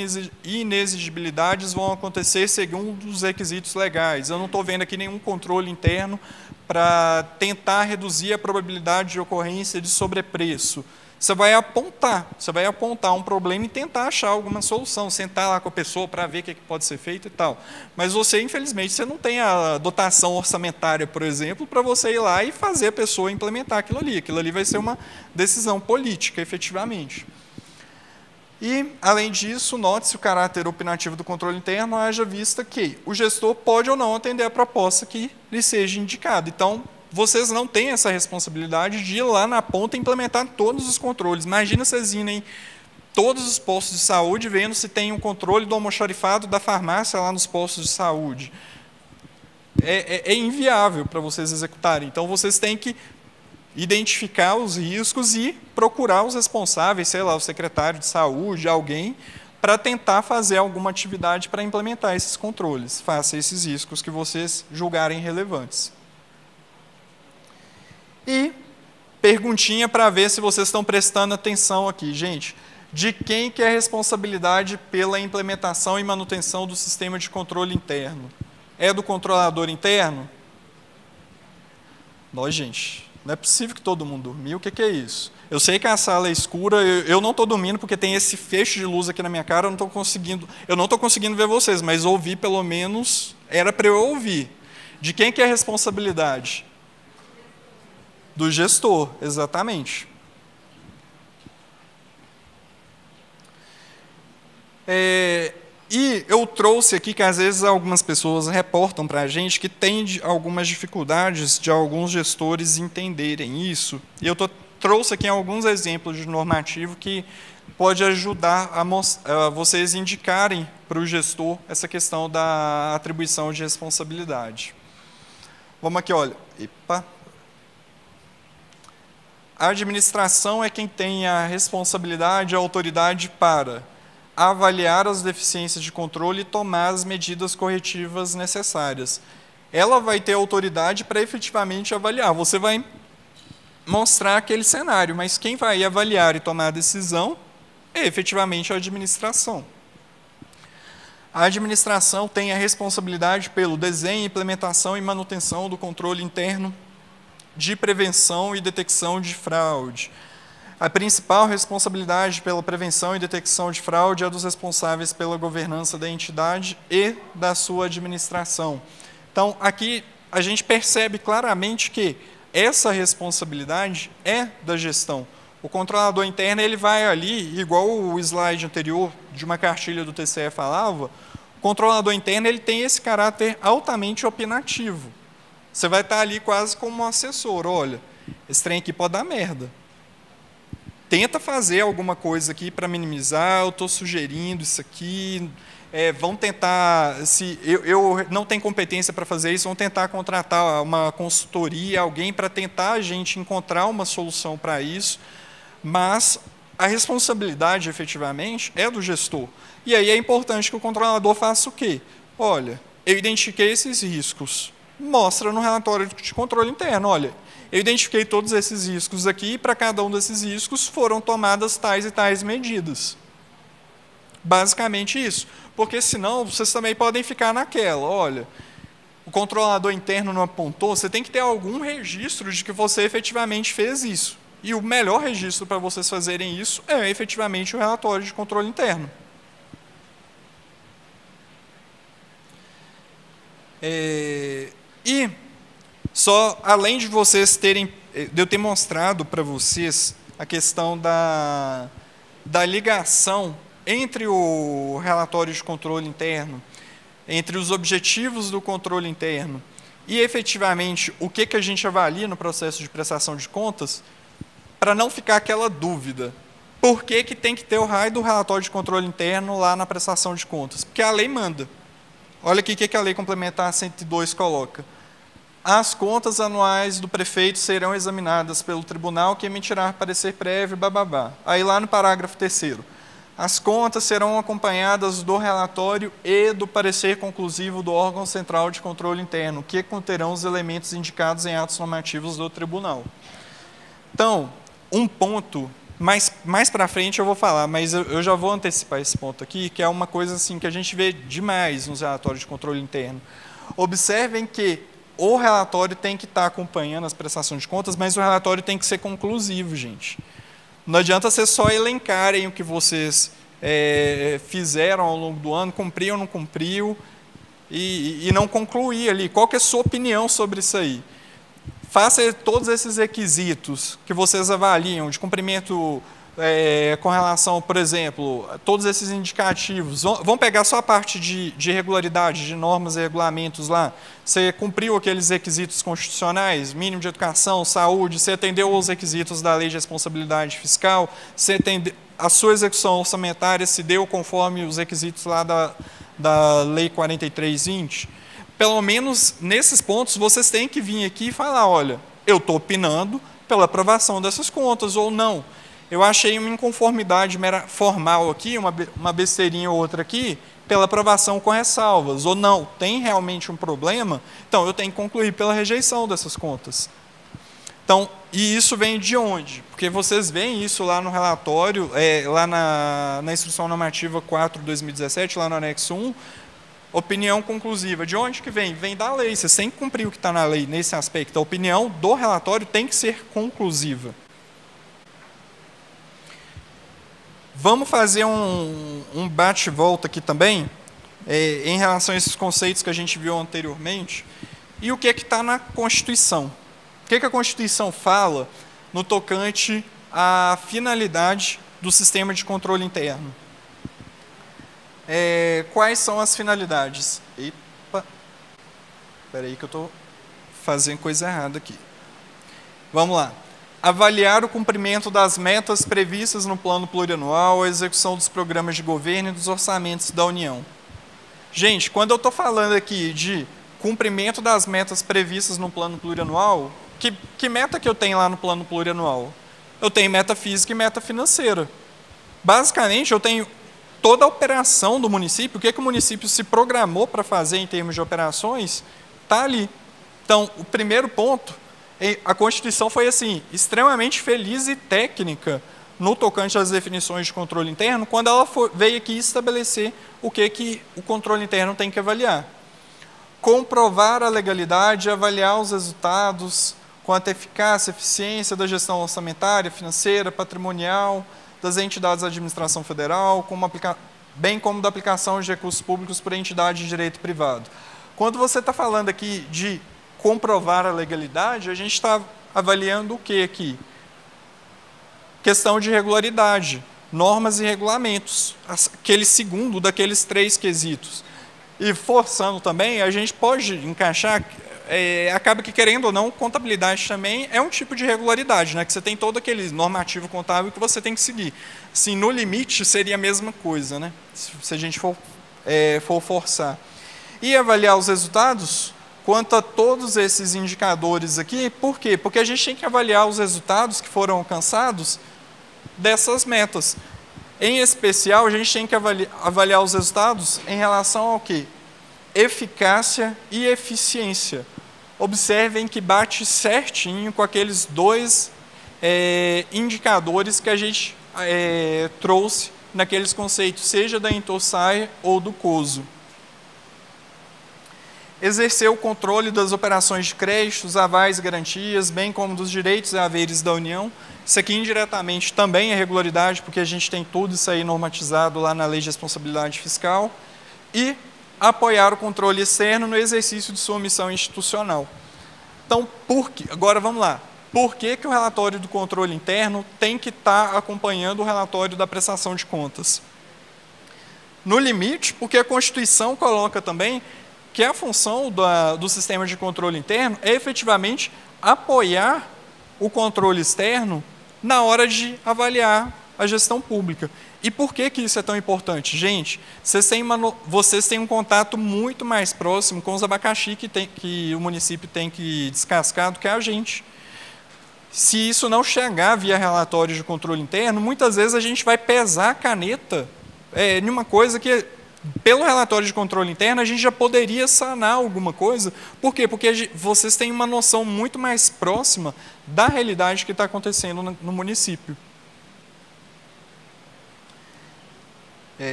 inexigibilidades vão acontecer segundo os requisitos legais. Eu não estou vendo aqui nenhum controle interno para tentar reduzir a probabilidade de ocorrência de sobrepreço. Você vai apontar um problema e tentar achar alguma solução, sentar lá com a pessoa para ver o que pode ser feito e tal. Mas você, infelizmente, você não tem a dotação orçamentária, por exemplo, para você ir lá e fazer a pessoa implementar aquilo ali. Aquilo ali vai ser uma decisão política, efetivamente. E, além disso, note-se o caráter opinativo do controle interno, haja vista que o gestor pode ou não atender a proposta que lhe seja indicada. Então, vocês não têm essa responsabilidade de ir lá na ponta e implementar todos os controles. Imagina vocês irem em todos os postos de saúde, vendo se tem um controle do almoxarifado da farmácia lá nos postos de saúde. É inviável para vocês executarem. Então, vocês têm que identificar os riscos e procurar os responsáveis, sei lá, o secretário de saúde, alguém, para tentar fazer alguma atividade para implementar esses controles, face a esses riscos que vocês julgarem relevantes. E perguntinha para ver se vocês estão prestando atenção aqui, gente. De quem que é a responsabilidade pela implementação e manutenção do sistema de controle interno? É do controlador interno? Nós, gente, não é possível que todo mundo dormiu. O que é isso? Eu sei que a sala é escura, eu não estou dormindo porque tem esse feixe de luz aqui na minha cara, eu não estou conseguindo ver vocês, mas ouvir pelo menos era para eu ouvir. De quem que é a responsabilidade? Do gestor, exatamente. E eu trouxe aqui que às vezes algumas pessoas reportam para a gente que tem algumas dificuldades de alguns gestores entenderem isso. E eu trouxe aqui alguns exemplos de normativo que pode ajudar a vocês indicarem para o gestor essa questão da atribuição de responsabilidade. Vamos aqui, olha. Epa. A administração é quem tem a responsabilidade e a autoridade para avaliar as deficiências de controle e tomar as medidas corretivas necessárias. Ela vai ter autoridade para efetivamente avaliar. Você vai mostrar aquele cenário, mas quem vai avaliar e tomar a decisão é efetivamente a administração. A administração tem a responsabilidade pelo desenho, implementação e manutenção do controle interno de prevenção e detecção de fraude. A principal responsabilidade pela prevenção e detecção de fraude é dos responsáveis pela governança da entidade e da sua administração. Então, aqui a gente percebe claramente que essa responsabilidade é da gestão. O controlador interno ele vai ali, igual o slide anterior de uma cartilha do TCE falava, o controlador interno ele tem esse caráter altamente opinativo. Você vai estar ali quase como um assessor. Olha, esse trem aqui pode dar merda. Tenta fazer alguma coisa aqui para minimizar, eu estou sugerindo isso aqui, vão tentar, se eu não tenho competência para fazer isso, vão tentar contratar uma consultoria, alguém para tentar a gente encontrar uma solução para isso, mas a responsabilidade, efetivamente, é do gestor. E aí é importante que o controlador faça o quê? Olha, eu identifiquei esses riscos, mostra no relatório de controle interno, olha, eu identifiquei todos esses riscos aqui e para cada um desses riscos foram tomadas tais e tais medidas. Basicamente isso. Porque senão vocês também podem ficar naquela, olha, o controlador interno não apontou, você tem que ter algum registro de que você efetivamente fez isso. E o melhor registro para vocês fazerem isso é efetivamente o relatório de controle interno. E só, além de vocês terem, de eu ter mostrado para vocês a questão da ligação entre o relatório de controle interno, entre os objetivos do controle interno e, efetivamente, o que a gente avalia no processo de prestação de contas, para não ficar aquela dúvida. Por que tem que ter o raio do relatório de controle interno lá na prestação de contas? Porque a lei manda. Olha aqui o que a lei complementar 102 coloca. As contas anuais do prefeito serão examinadas pelo tribunal que emitirá parecer prévio, bababá. Aí lá no parágrafo 3º. As contas serão acompanhadas do relatório e do parecer conclusivo do órgão central de controle interno, que conterão os elementos indicados em atos normativos do tribunal. Então, um ponto, mais para frente eu vou falar, mas eu já vou antecipar esse ponto aqui, que é uma coisa assim que a gente vê demais nos relatórios de controle interno. Observem que o relatório tem que estar acompanhando as prestações de contas, mas o relatório tem que ser conclusivo, gente. Não adianta vocês só elencarem o que vocês fizeram ao longo do ano, cumpriu ou não cumpriu, e não concluir ali. Qual que é a sua opinião sobre isso aí? Faça todos esses requisitos que vocês avaliam, de cumprimento com relação, por exemplo, a todos esses indicativos. Vão pegar só a parte de regularidade, de normas e regulamentos lá. Você cumpriu aqueles requisitos constitucionais, mínimo de educação, saúde, você atendeu aos requisitos da Lei de Responsabilidade Fiscal, a sua execução orçamentária se deu conforme os requisitos lá da Lei 4320. Pelo menos nesses pontos, vocês têm que vir aqui e falar, olha, eu estou opinando pela aprovação dessas contas ou não. Eu achei uma inconformidade formal aqui, uma besteirinha ou outra aqui, pela aprovação com ressalvas, ou não, tem realmente um problema, então eu tenho que concluir pela rejeição dessas contas. Então, e isso vem de onde? Porque vocês veem isso lá no relatório, lá na Instrução Normativa 4/2017, lá no anexo 1, opinião conclusiva. De onde que vem? Vem da lei. Vocês têm que cumprir o que está na lei nesse aspecto. A opinião do relatório tem que ser conclusiva. Vamos fazer um bate-volta aqui também, em relação a esses conceitos que a gente viu anteriormente, e o que está na Constituição. O que a Constituição fala no tocante à finalidade do sistema de controle interno? Quais são as finalidades? Epa, espera aí que eu estou fazendo coisa errada aqui. Vamos lá. Avaliar o cumprimento das metas previstas no plano plurianual, a execução dos programas de governo e dos orçamentos da União. Gente, quando eu estou falando aqui de cumprimento das metas previstas no plano plurianual, que meta que eu tenho lá no plano plurianual? Eu tenho meta física e meta financeira. Basicamente, eu tenho toda a operação do município, o que o município se programou para fazer em termos de operações, está ali. Então, o primeiro ponto, a Constituição foi assim, extremamente feliz e técnica no tocante às definições de controle interno, quando ela veio aqui estabelecer o que o controle interno tem que avaliar. Comprovar a legalidade, avaliar os resultados quanto à eficácia, eficiência da gestão orçamentária, financeira, patrimonial, das entidades da administração federal, bem como da aplicação de recursos públicos por entidade de direito privado. Quando você está falando aqui de comprovar a legalidade, a gente está avaliando o que aqui? Questão de regularidade, normas e regulamentos, aquele segundo daqueles 3 quesitos. E forçando também, a gente pode encaixar, acaba que querendo ou não, contabilidade também é um tipo de regularidade, né? Que você tem todo aquele normativo contábil que você tem que seguir. Assim, no limite seria a mesma coisa, né? Se a gente for forçar. E avaliar os resultados quanto a todos esses indicadores aqui, por quê? Porque a gente tem que avaliar os resultados que foram alcançados dessas metas. Em especial, a gente tem que avaliar os resultados em relação ao quê? Eficácia e eficiência. observem que bate certinho com aqueles dois indicadores que a gente trouxe naqueles conceitos, seja da Intelsai ou do COSO. Exercer o controle das operações de créditos, avais e garantias, bem como dos direitos e haveres da União. Isso aqui indiretamente também é regularidade, porque a gente tem tudo isso aí normatizado lá na Lei de Responsabilidade Fiscal. E apoiar o controle externo no exercício de sua missão institucional. Então, agora vamos lá. Por que o relatório do controle interno tem que estar acompanhando o relatório da prestação de contas? No limite, porque a Constituição coloca também que a função do sistema de controle interno é efetivamente apoiar o controle externo na hora de avaliar a gestão pública. E por que isso é tão importante? Gente, vocês têm um contato muito mais próximo com os abacaxi que o município tem que descascar do que a gente. Se isso não chegar via relatório de controle interno, muitas vezes a gente vai pesar a caneta em uma coisa que, pelo relatório de controle interno, a gente já poderia sanar alguma coisa. Por quê? Porque vocês têm uma noção muito mais próxima da realidade que está acontecendo no município.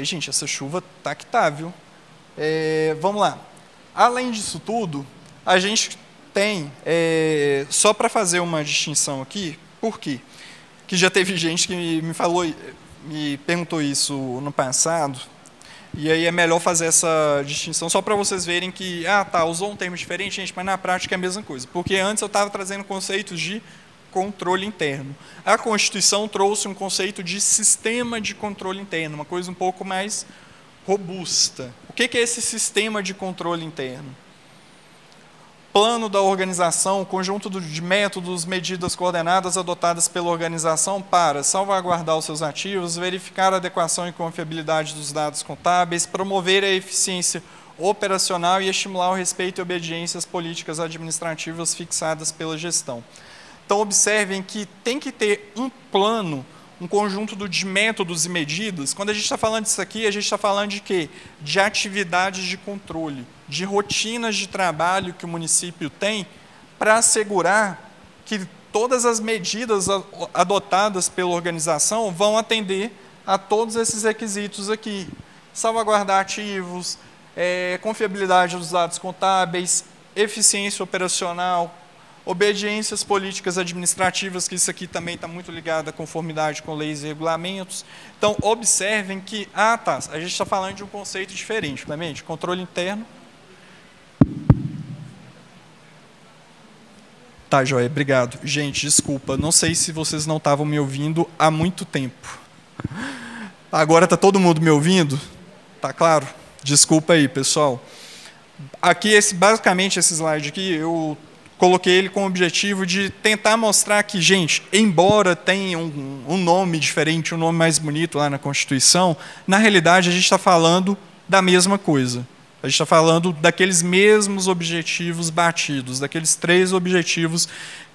Gente, essa chuva tá que tá, viu? Vamos lá. Além disso tudo, a gente tem, só para fazer uma distinção aqui, por quê? Que já teve gente que me perguntou isso no passado, e aí é melhor fazer essa distinção só para vocês verem que, usou um termo diferente, gente, mas na prática é a mesma coisa. Porque antes eu estava trazendo conceitos de controle interno. A Constituição trouxe um conceito de sistema de controle interno, uma coisa um pouco mais robusta. O que é esse sistema de controle interno? Plano da organização, conjunto de métodos, medidas coordenadas adotadas pela organização para salvaguardar os seus ativos, verificar a adequação e confiabilidade dos dados contábeis, promover a eficiência operacional e estimular o respeito e obediência às políticas administrativas fixadas pela gestão. Então, observem que tem que ter um plano, um conjunto de métodos e medidas. Quando a gente está falando disso aqui, a gente está falando de quê? De atividades de controle, de rotinas de trabalho que o município tem para assegurar que todas as medidas adotadas pela organização vão atender a todos esses requisitos aqui. Salvaguardar ativos, confiabilidade dos dados contábeis, eficiência operacional, obediências políticas administrativas, que isso aqui também está muito ligado à conformidade com leis e regulamentos. Então, observem que, a gente está falando de um conceito diferente, Clemente, controle interno. Tá, joia, obrigado. Gente, desculpa, não sei se vocês não estavam me ouvindo há muito tempo. Agora está todo mundo me ouvindo? Tá claro? Desculpa aí, pessoal. Aqui, basicamente, esse slide aqui, eu coloquei ele com o objetivo de tentar mostrar que, gente, embora tenha um nome diferente, um nome mais bonito lá na Constituição, na realidade a gente está falando da mesma coisa. A gente está falando daqueles mesmos objetivos batidos, daqueles 3 objetivos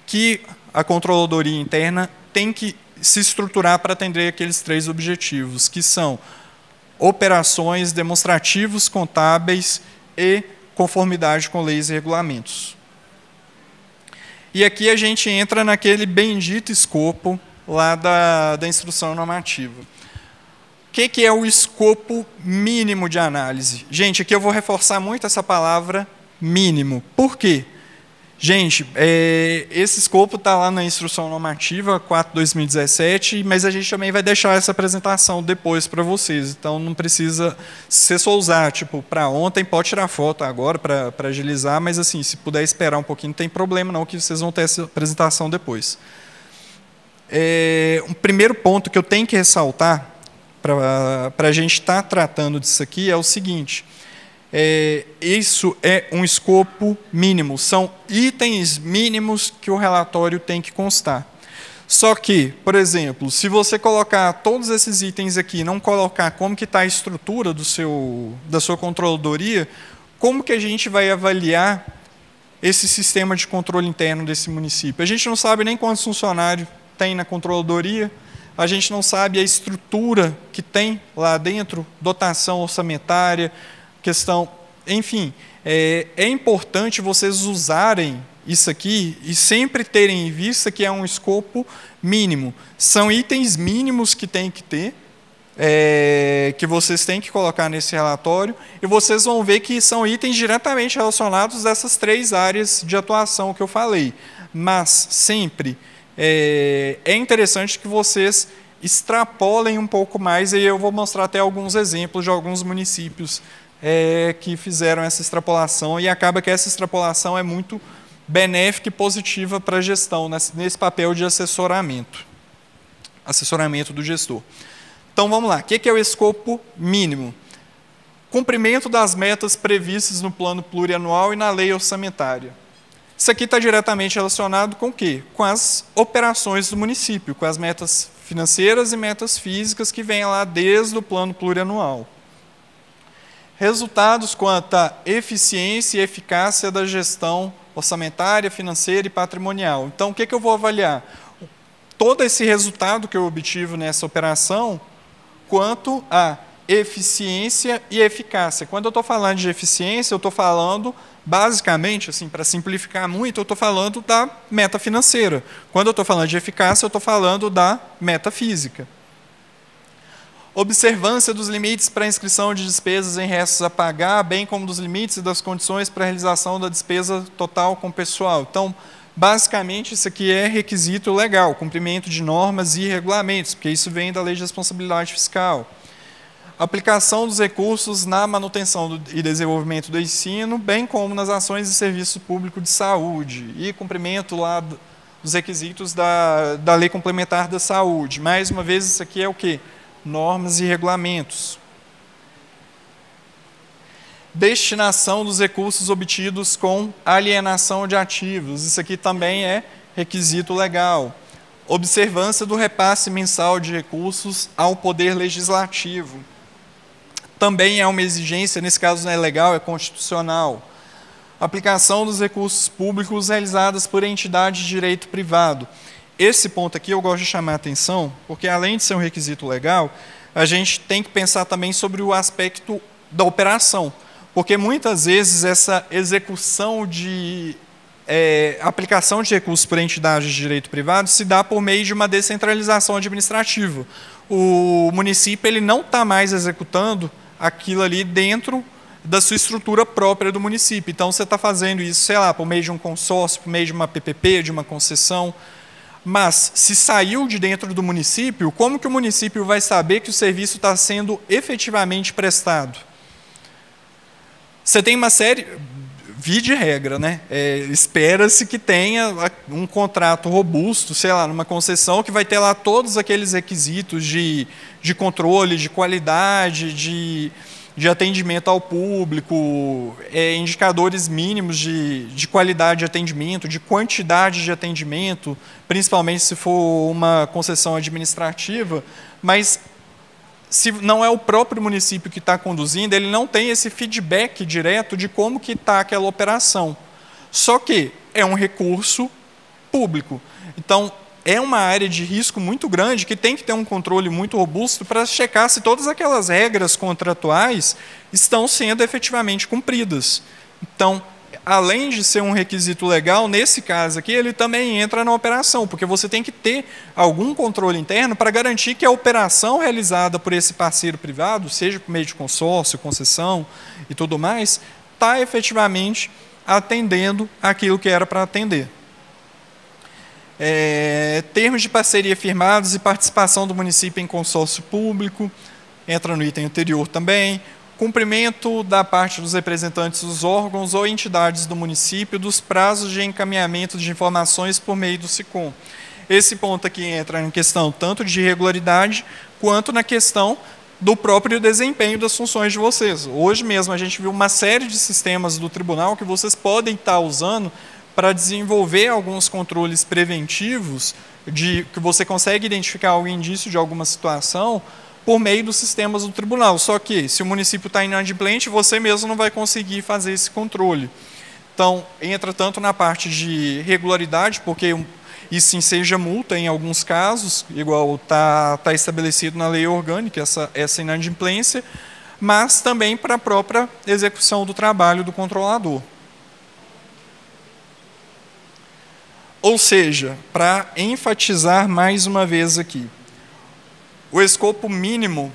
que a Controladoria Interna tem que se estruturar para atender aqueles 3 objetivos, que são operações, demonstrativos contábeis e conformidade com leis e regulamentos. E aqui a gente entra naquele bendito escopo lá da instrução normativa. O que é o escopo mínimo de análise? Gente, aqui eu vou reforçar muito essa palavra mínimo. Por quê? Gente, esse escopo está lá na instrução normativa 4/2017, mas a gente também vai deixar essa apresentação depois para vocês. Então, não precisa, se você só usar, tipo, para ontem, pode tirar foto agora para agilizar, mas assim, se puder esperar um pouquinho, não tem problema não, que vocês vão ter essa apresentação depois. Um primeiro ponto que eu tenho que ressaltar, para a gente estar tratando disso aqui, é o seguinte: isso é um escopo mínimo, são itens mínimos que o relatório tem que constar. Só que, por exemplo, se você colocar todos esses itens aqui e não colocar como que está a estrutura da sua controladoria, como que a gente vai avaliar esse sistema de controle interno desse município? A gente não sabe nem quantos funcionários tem na controladoria, a gente não sabe a estrutura que tem lá dentro, dotação orçamentária, questão enfim, é importante vocês usarem isso aqui e sempre terem em vista que é um escopo mínimo. São itens mínimos que tem que ter, que vocês têm que colocar nesse relatório, e vocês vão ver que são itens diretamente relacionados a essas 3 áreas de atuação que eu falei. Mas, sempre, é interessante que vocês extrapolem um pouco mais, e eu vou mostrar até alguns exemplos de alguns municípios que fizeram essa extrapolação, e acaba que essa extrapolação é muito benéfica e positiva para a gestão, nesse papel de assessoramento do gestor. Então, vamos lá. O que é o escopo mínimo? Cumprimento das metas previstas no plano plurianual e na lei orçamentária. Isso aqui está diretamente relacionado com o quê? Com as operações do município, com as metas financeiras e metas físicas que vêm lá desde o plano plurianual. Resultados quanto à eficiência e eficácia da gestão orçamentária, financeira e patrimonial. Então, o que eu vou avaliar? Todo esse resultado que eu obtive nessa operação, quanto à eficiência e eficácia. Quando eu estou falando de eficiência, eu estou falando, basicamente, assim, para simplificar muito, eu estou falando da meta financeira. Quando eu estou falando de eficácia, eu estou falando da meta física. Observância dos limites para inscrição de despesas em restos a pagar, bem como dos limites e das condições para a realização da despesa total com o pessoal. Então, basicamente, isso aqui é requisito legal, cumprimento de normas e regulamentos, porque isso vem da Lei de Responsabilidade Fiscal. Aplicação dos recursos na manutenção e desenvolvimento do ensino, bem como nas ações de serviço público de saúde, e cumprimento lá dos requisitos da Lei Complementar da Saúde. Mais uma vez, isso aqui é o quê? Normas e regulamentos. Destinação dos recursos obtidos com alienação de ativos. Isso aqui também é requisito legal. Observância do repasse mensal de recursos ao Poder Legislativo. Também é uma exigência, nesse caso não é legal, é constitucional. Aplicação dos recursos públicos realizadas por entidade de direito privado. Esse ponto aqui eu gosto de chamar a atenção, porque além de ser um requisito legal, a gente tem que pensar também sobre o aspecto da operação, porque muitas vezes essa execução de aplicação de recursos por entidade de direito privado se dá por meio de uma descentralização administrativa. O município ele não está mais executando aquilo ali dentro da sua estrutura própria do município. Então, você está fazendo isso, sei lá, por meio de um consórcio, por meio de uma PPP, de uma concessão. Mas, se saiu de dentro do município, como que o município vai saber que o serviço está sendo efetivamente prestado? Você tem uma série, via de regra, né? Espera-se que tenha um contrato robusto, sei lá, numa concessão que vai ter lá todos aqueles requisitos de controle, de qualidade, de atendimento ao público, indicadores mínimos de qualidade de atendimento, de quantidade de atendimento, principalmente se for uma concessão administrativa, mas se não é o próprio município que está conduzindo, ele não tem esse feedback direto de como que está aquela operação. Só que é um recurso público. Então, é uma área de risco muito grande que tem que ter um controle muito robusto para checar se todas aquelas regras contratuais estão sendo efetivamente cumpridas. Então, além de ser um requisito legal, nesse caso aqui, ele também entra na operação, porque você tem que ter algum controle interno para garantir que a operação realizada por esse parceiro privado, seja por meio de consórcio, concessão e tudo mais, está efetivamente atendendo aquilo que era para atender. Termos de parceria firmados e participação do município em consórcio público, entra no item anterior também. Cumprimento da parte dos representantes dos órgãos ou entidades do município dos prazos de encaminhamento de informações por meio do SICOM. Esse ponto aqui entra em questão tanto de regularidade quanto na questão do próprio desempenho das funções de vocês. Hoje mesmo a gente viu uma série de sistemas do tribunal que vocês podem estar usando para desenvolver alguns controles preventivos que você consegue identificar algum indício de alguma situação por meio dos sistemas do tribunal. Só que, se o município está inadimplente, você mesmo não vai conseguir fazer esse controle. Então, entra tanto na parte de regularidade, porque isso enseja multa em alguns casos, igual está estabelecido na lei orgânica, essa inadimplência, mas também para a própria execução do trabalho do controlador. Ou seja, para enfatizar mais uma vez aqui, o escopo mínimo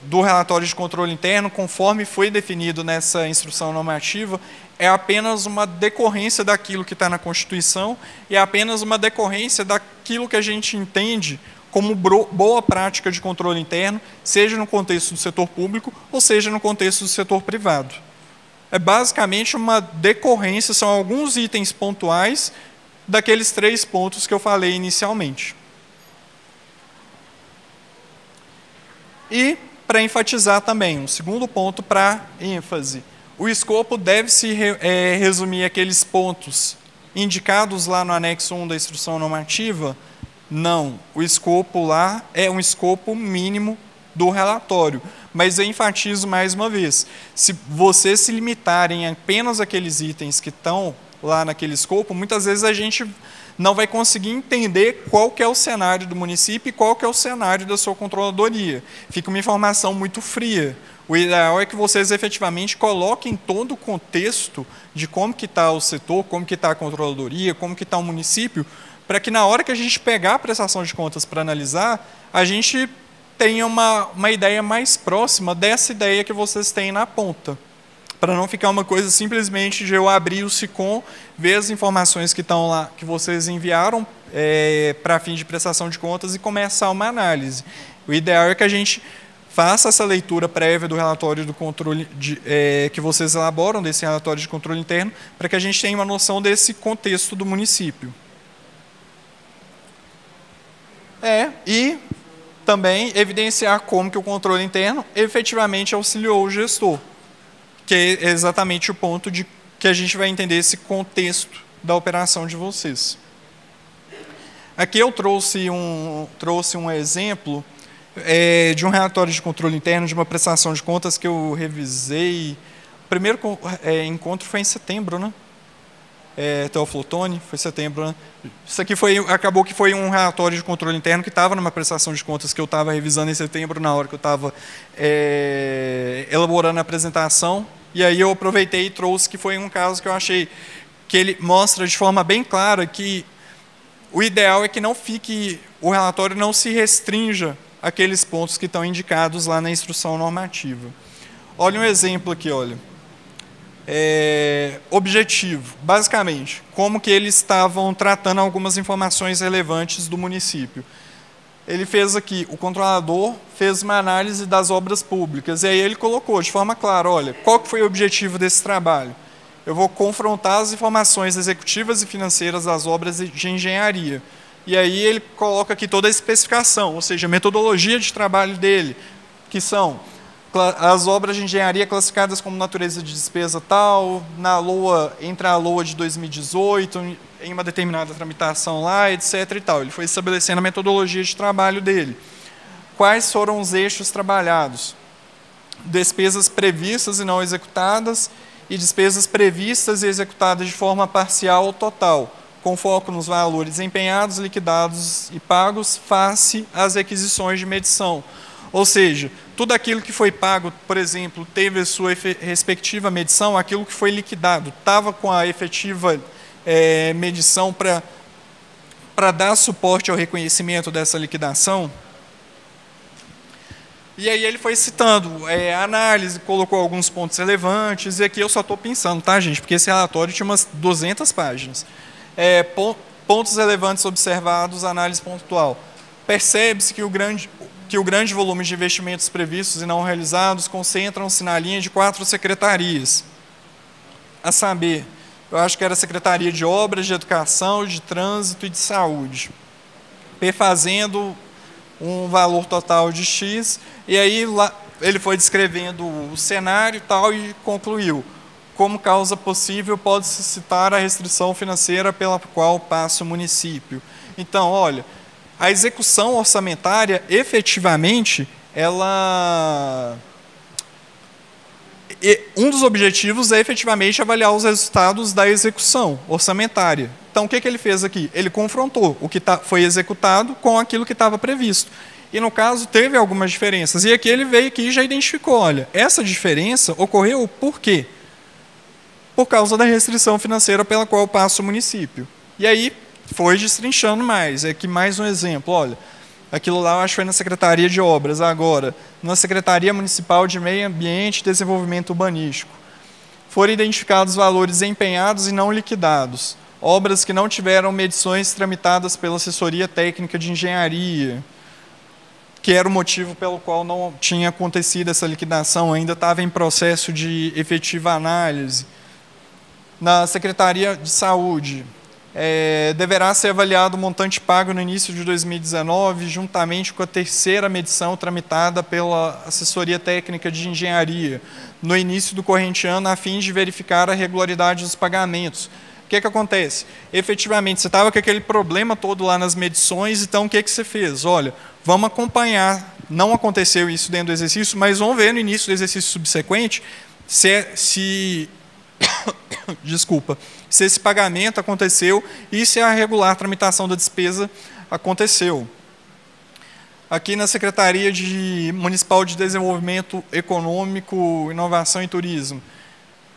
do relatório de controle interno, conforme foi definido nessa instrução normativa, é apenas uma decorrência daquilo que está na Constituição e é apenas uma decorrência daquilo que a gente entende como boa prática de controle interno, seja no contexto do setor público ou seja no contexto do setor privado. É basicamente uma decorrência, são alguns itens pontuais daqueles 3 pontos que eu falei inicialmente. E, para enfatizar também, um segundo ponto para ênfase, o escopo deve se resumir aqueles pontos indicados lá no anexo 1 da instrução normativa? Não, o escopo lá é um escopo mínimo do relatório, mas eu enfatizo mais uma vez, se vocês se limitarem apenas àqueles itens que estão lá naquele escopo, muitas vezes a gente não vai conseguir entender qual que é o cenário do município e qual que é o cenário da sua controladoria. Fica uma informação muito fria. O ideal é que vocês efetivamente coloquem todo o contexto de como que está o setor, como que está a controladoria, como que está o município, para que na hora que a gente pegar a prestação de contas para analisar, a gente tenha uma ideia mais próxima dessa ideia que vocês têm na ponta. Para não ficar uma coisa simplesmente de eu abrir o SICOM, ver as informações que estão lá, que vocês enviaram para fim de prestação de contas e começar uma análise. O ideal é que a gente faça essa leitura prévia do relatório do controle que vocês elaboram, desse relatório de controle interno, para que a gente tenha uma noção desse contexto do município. E também evidenciar como que o controle interno efetivamente auxiliou o gestor, que é exatamente o ponto de que a gente vai entender esse contexto da operação de vocês. Aqui eu trouxe um exemplo de um relatório de controle interno de uma prestação de contas que eu revisei. O primeiro encontro foi em setembro, né? Teófilo Otoni, foi em setembro, né? Isso aqui acabou que foi um relatório de controle interno que estava numa prestação de contas que eu estava revisando em setembro, na hora que eu estava elaborando a apresentação. E aí eu aproveitei e trouxe, que foi um caso que eu achei que ele mostra de forma bem clara que o ideal é que o relatório não se restrinja àqueles pontos que estão indicados lá na instrução normativa. Olha um exemplo aqui, olha. Objetivo, basicamente, como que eles estavam tratando algumas informações relevantes do município. Ele fez aqui, o controlador fez uma análise das obras públicas, e aí ele colocou de forma clara, olha, qual que foi o objetivo desse trabalho? Eu vou confrontar as informações executivas e financeiras das obras de engenharia. E aí ele coloca aqui toda a especificação, ou seja, a metodologia de trabalho dele, que são as obras de engenharia classificadas como natureza de despesa tal, entre a LOA de 2018, em uma determinada tramitação lá, etc. e tal. Ele foi estabelecendo a metodologia de trabalho dele. Quais foram os eixos trabalhados? Despesas previstas e não executadas, e despesas previstas e executadas de forma parcial ou total, com foco nos valores empenhados, liquidados e pagos face às requisições de medição. Ou seja, tudo aquilo que foi pago, por exemplo, teve a sua respectiva medição, aquilo que foi liquidado estava com a efetiva medição para dar suporte ao reconhecimento dessa liquidação. E aí ele foi citando a análise, colocou alguns pontos relevantes, e aqui eu só estou pensando, tá, gente? Porque esse relatório tinha umas 200 páginas. Pontos relevantes observados, análise pontual. Percebe-se que o grande volume de investimentos previstos e não realizados concentram-se na linha de 4 secretarias, a saber, eu acho que era a Secretaria de Obras, de Educação, de Trânsito e de Saúde, perfazendo um valor total de X, e aí lá ele foi descrevendo o cenário e tal, e concluiu, como causa possível pode-se citar a restrição financeira pela qual passa o município. Então, olha, a execução orçamentária, efetivamente, um dos objetivos é efetivamente avaliar os resultados da execução orçamentária. Então, o que ele fez aqui? Ele confrontou o que foi executado com aquilo que estava previsto. E, no caso, teve algumas diferenças. E aqui ele veio aqui e já identificou, olha, essa diferença ocorreu por quê? Por causa da restrição financeira pela qual passa o município. E aí foi destrinchando mais. Aqui mais um exemplo, olha, aquilo lá eu acho que foi na Secretaria de Obras, agora, na Secretaria Municipal de Meio Ambiente e Desenvolvimento Urbanístico. Foram identificados valores empenhados e não liquidados. Obras que não tiveram medições tramitadas pela assessoria técnica de engenharia, que era o motivo pelo qual não tinha acontecido essa liquidação, ainda estava em processo de efetiva análise. Na Secretaria de Saúde, deverá ser avaliado o montante pago no início de 2019, juntamente com a terceira medição tramitada pela assessoria técnica de engenharia, no início do corrente ano, a fim de verificar a regularidade dos pagamentos. O que acontece? Efetivamente, você estava com aquele problema todo lá nas medições, então o que você fez? Olha, vamos acompanhar, não aconteceu isso dentro do exercício, mas vamos ver no início do exercício subsequente desculpa, se esse pagamento aconteceu e se a regular tramitação da despesa aconteceu. Aqui na Secretaria Municipal de Desenvolvimento Econômico, Inovação e Turismo,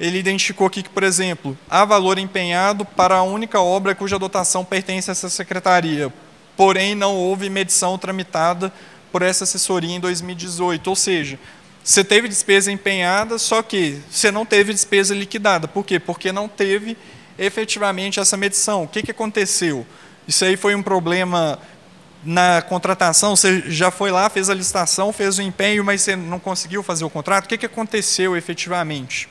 ele identificou aqui que, por exemplo, há valor empenhado para a única obra cuja dotação pertence a essa secretaria, porém não houve medição tramitada por essa assessoria em 2018, ou seja, você teve despesa empenhada, só que você não teve despesa liquidada. Por quê? Porque não teve efetivamente essa medição. O que aconteceu? Isso aí foi um problema na contratação, você já foi lá, fez a licitação, fez o empenho, mas você não conseguiu fazer o contrato. O que aconteceu efetivamente?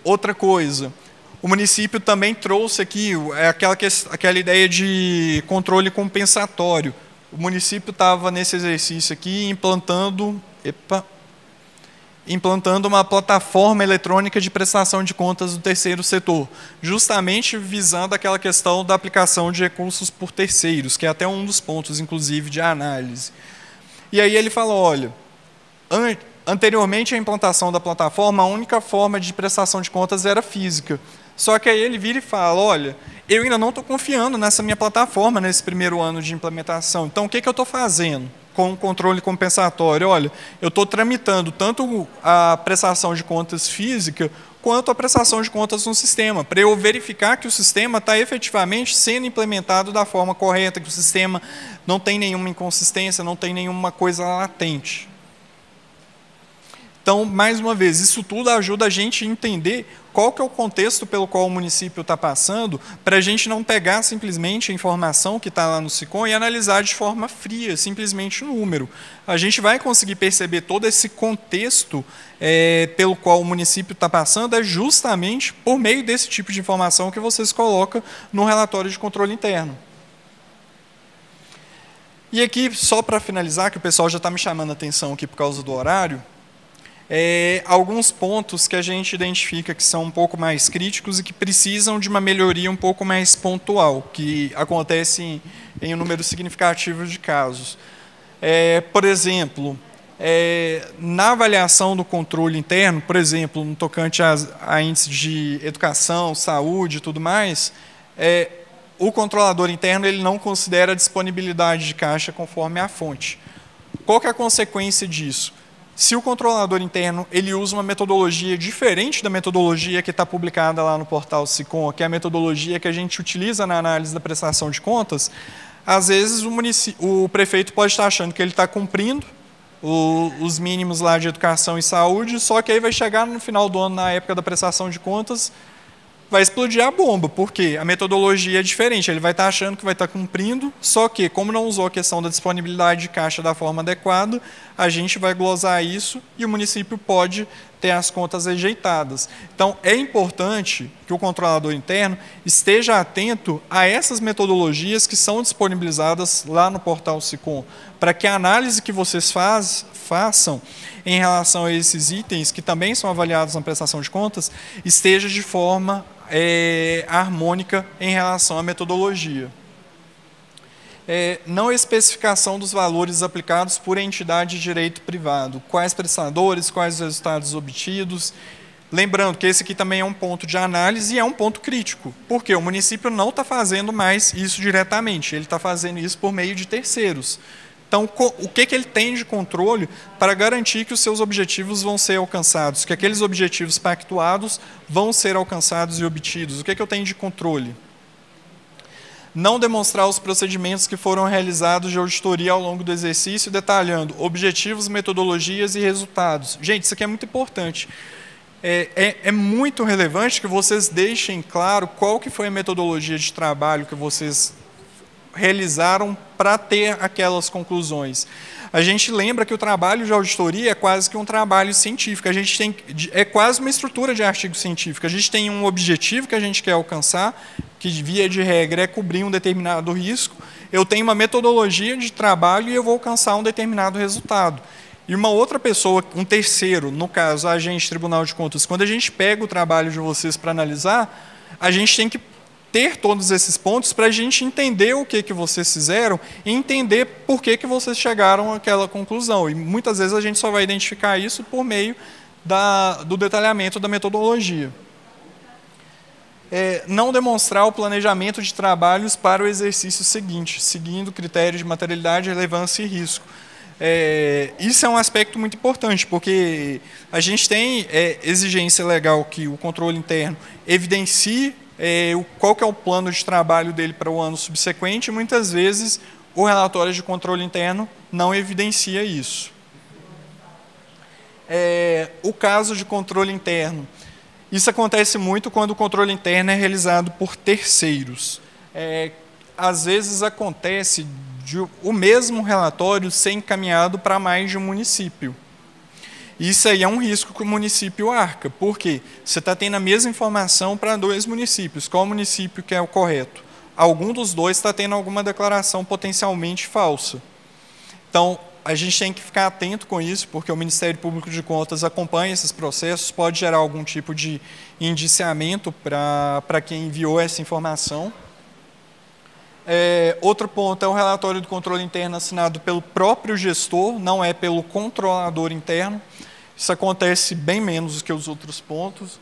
Outra coisa, o município também trouxe aqui aquela ideia de controle compensatório. O município estava nesse exercício aqui implantando uma plataforma eletrônica de prestação de contas do terceiro setor, justamente visando aquela questão da aplicação de recursos por terceiros, que é até um dos pontos, inclusive, de análise. E aí ele falou, olha, anteriormente à implantação da plataforma, a única forma de prestação de contas era física. Só que aí ele vira e fala, olha, eu ainda não estou confiando nessa minha plataforma nesse primeiro ano de implementação. Então, o que eu estou fazendo com o controle compensatório? Olha, eu estou tramitando tanto a prestação de contas física quanto a prestação de contas no sistema, para eu verificar que o sistema está efetivamente sendo implementado da forma correta, que o sistema não tem nenhuma inconsistência, não tem nenhuma coisa latente. Então, mais uma vez, isso tudo ajuda a gente a entender qual que é o contexto pelo qual o município está passando, para a gente não pegar simplesmente a informação que está lá no SICOM e analisar de forma fria, simplesmente o número. A gente vai conseguir perceber todo esse contexto pelo qual o município está passando, justamente por meio desse tipo de informação que vocês colocam no relatório de controle interno. E aqui, só para finalizar, que o pessoal já está me chamando a atenção aqui por causa do horário, alguns pontos que a gente identifica que são um pouco mais críticos e que precisam de uma melhoria um pouco mais pontual, que acontece em um número significativo de casos. Por exemplo, na avaliação do controle interno, por exemplo, no tocante a índice de educação, saúde e tudo mais, o controlador interno ele não considera a disponibilidade de caixa conforme a fonte. Qual que é a consequência disso? Se o controlador interno ele usa uma metodologia diferente da metodologia que está publicada lá no portal SICOM, que é a metodologia que a gente utiliza na análise da prestação de contas, às vezes o prefeito pode estar achando que ele está cumprindo os mínimos lá de educação e saúde, só que aí vai chegar no final do ano, na época da prestação de contas, vai explodir a bomba, porque a metodologia é diferente, ele vai estar achando que vai estar cumprindo, só que, como não usou a questão da disponibilidade de caixa da forma adequada, a gente vai glosar isso e o município pode ter as contas rejeitadas. Então, é importante que o controlador interno esteja atento a essas metodologias que são disponibilizadas lá no portal SICOM, para que a análise que vocês façam em relação a esses itens, que também são avaliados na prestação de contas, esteja de forma harmônica em relação à metodologia. Não especificação dos valores aplicados por entidade de direito privado. Quais prestadores, quais os resultados obtidos. Lembrando que esse aqui também é um ponto de análise e é um ponto crítico, porque o município não está fazendo mais isso diretamente, ele está fazendo isso por meio de terceiros. Então, o que ele tem de controle para garantir que os seus objetivos vão ser alcançados, que aqueles objetivos pactuados vão ser alcançados e obtidos? O que eu tenho de controle? Não demonstrar os procedimentos que foram realizados de auditoria ao longo do exercício, detalhando objetivos, metodologias e resultados. Gente, isso aqui é muito importante. É muito relevante que vocês deixem claro qual que foi a metodologia de trabalho que vocês realizaram para ter aquelas conclusões. A gente lembra que o trabalho de auditoria é quase que um trabalho científico. É quase uma estrutura de artigo científico. A gente tem um objetivo que a gente quer alcançar, que via de regra é cobrir um determinado risco. Eu tenho uma metodologia de trabalho e eu vou alcançar um determinado resultado. E uma outra pessoa, um terceiro, no caso, a agente Tribunal de Contas, quando a gente pega o trabalho de vocês para analisar, a gente tem que ter todos esses pontos para a gente entender o que vocês fizeram e entender por que vocês chegaram àquela conclusão. E muitas vezes a gente só vai identificar isso por meio do detalhamento da metodologia. Não demonstrar o planejamento de trabalhos para o exercício seguinte, seguindo critérios de materialidade, relevância e risco. Isso é um aspecto muito importante, porque a gente tem exigência legal que o controle interno evidencie qual que é o plano de trabalho dele para o ano subsequente, e muitas vezes o relatório de controle interno não evidencia isso. O caso de controle interno. Isso acontece muito quando o controle interno é realizado por terceiros. Às vezes acontece o mesmo relatório ser encaminhado para mais de um município. Isso aí é um risco que o município arca. Por quê? Você está tendo a mesma informação para 2 municípios. Qual município que é o correto? Algum dos 2 está tendo alguma declaração potencialmente falsa. Então, a gente tem que ficar atento com isso, porque o Ministério Público de Contas acompanha esses processos, pode gerar algum tipo de indiciamento para quem enviou essa informação. Outro ponto é o relatório do controle interno assinado pelo próprio gestor, não é pelo controlador interno. Isso acontece bem menos do que os outros pontos,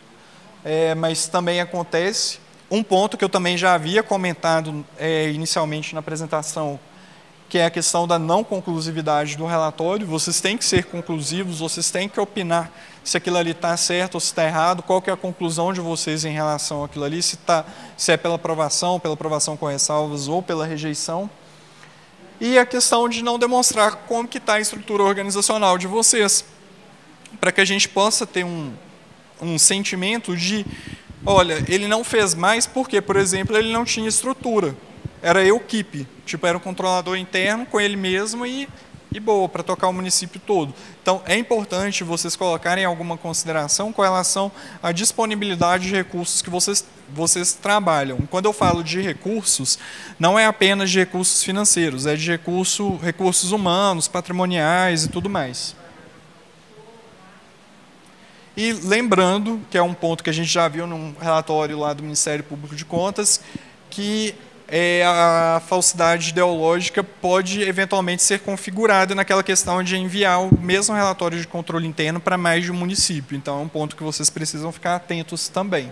mas também acontece. Um ponto que eu também já havia comentado inicialmente na apresentação, que é a questão da não conclusividade do relatório. Vocês têm que ser conclusivos, vocês têm que opinar se aquilo ali está certo ou se está errado, qual que é a conclusão de vocês em relação àquilo ali, se é pela aprovação com ressalvas ou pela rejeição. E a questão de não demonstrar como que está a estrutura organizacional de vocês, para que a gente possa ter um sentimento de, olha, ele não fez mais porque, por exemplo, ele não tinha estrutura. Era equipe, era um controlador interno com ele mesmo e boa, para tocar o município todo. Então, é importante vocês colocarem alguma consideração com relação à disponibilidade de recursos que vocês trabalham. Quando eu falo de recursos, não é apenas de recursos financeiros, é de recursos humanos, patrimoniais e tudo mais. E lembrando, que é um ponto que a gente já viu num relatório lá do Ministério Público de Contas, que a falsidade ideológica pode eventualmente ser configurada naquela questão de enviar o mesmo relatório de controle interno para mais de um município. Então, é um ponto que vocês precisam ficar atentos também.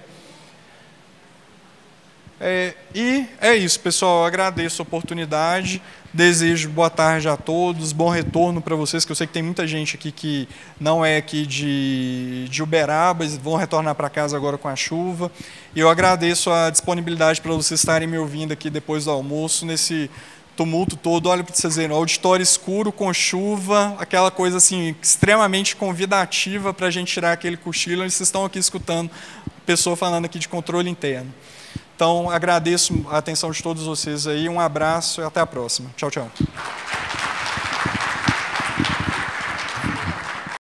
E é isso, pessoal. Eu agradeço a oportunidade, desejo boa tarde a todos, bom retorno para vocês, que eu sei que tem muita gente aqui que não é aqui de Uberaba, e vão retornar para casa agora com a chuva. E eu agradeço a disponibilidade para vocês estarem me ouvindo aqui depois do almoço, nesse tumulto todo. Olha para vocês verem, auditório escuro com chuva, aquela coisa assim extremamente convidativa para a gente tirar aquele cochilo, e vocês estão aqui escutando a pessoa falando aqui de controle interno. Então, agradeço a atenção de todos vocês aí, um abraço e até a próxima. Tchau, tchau.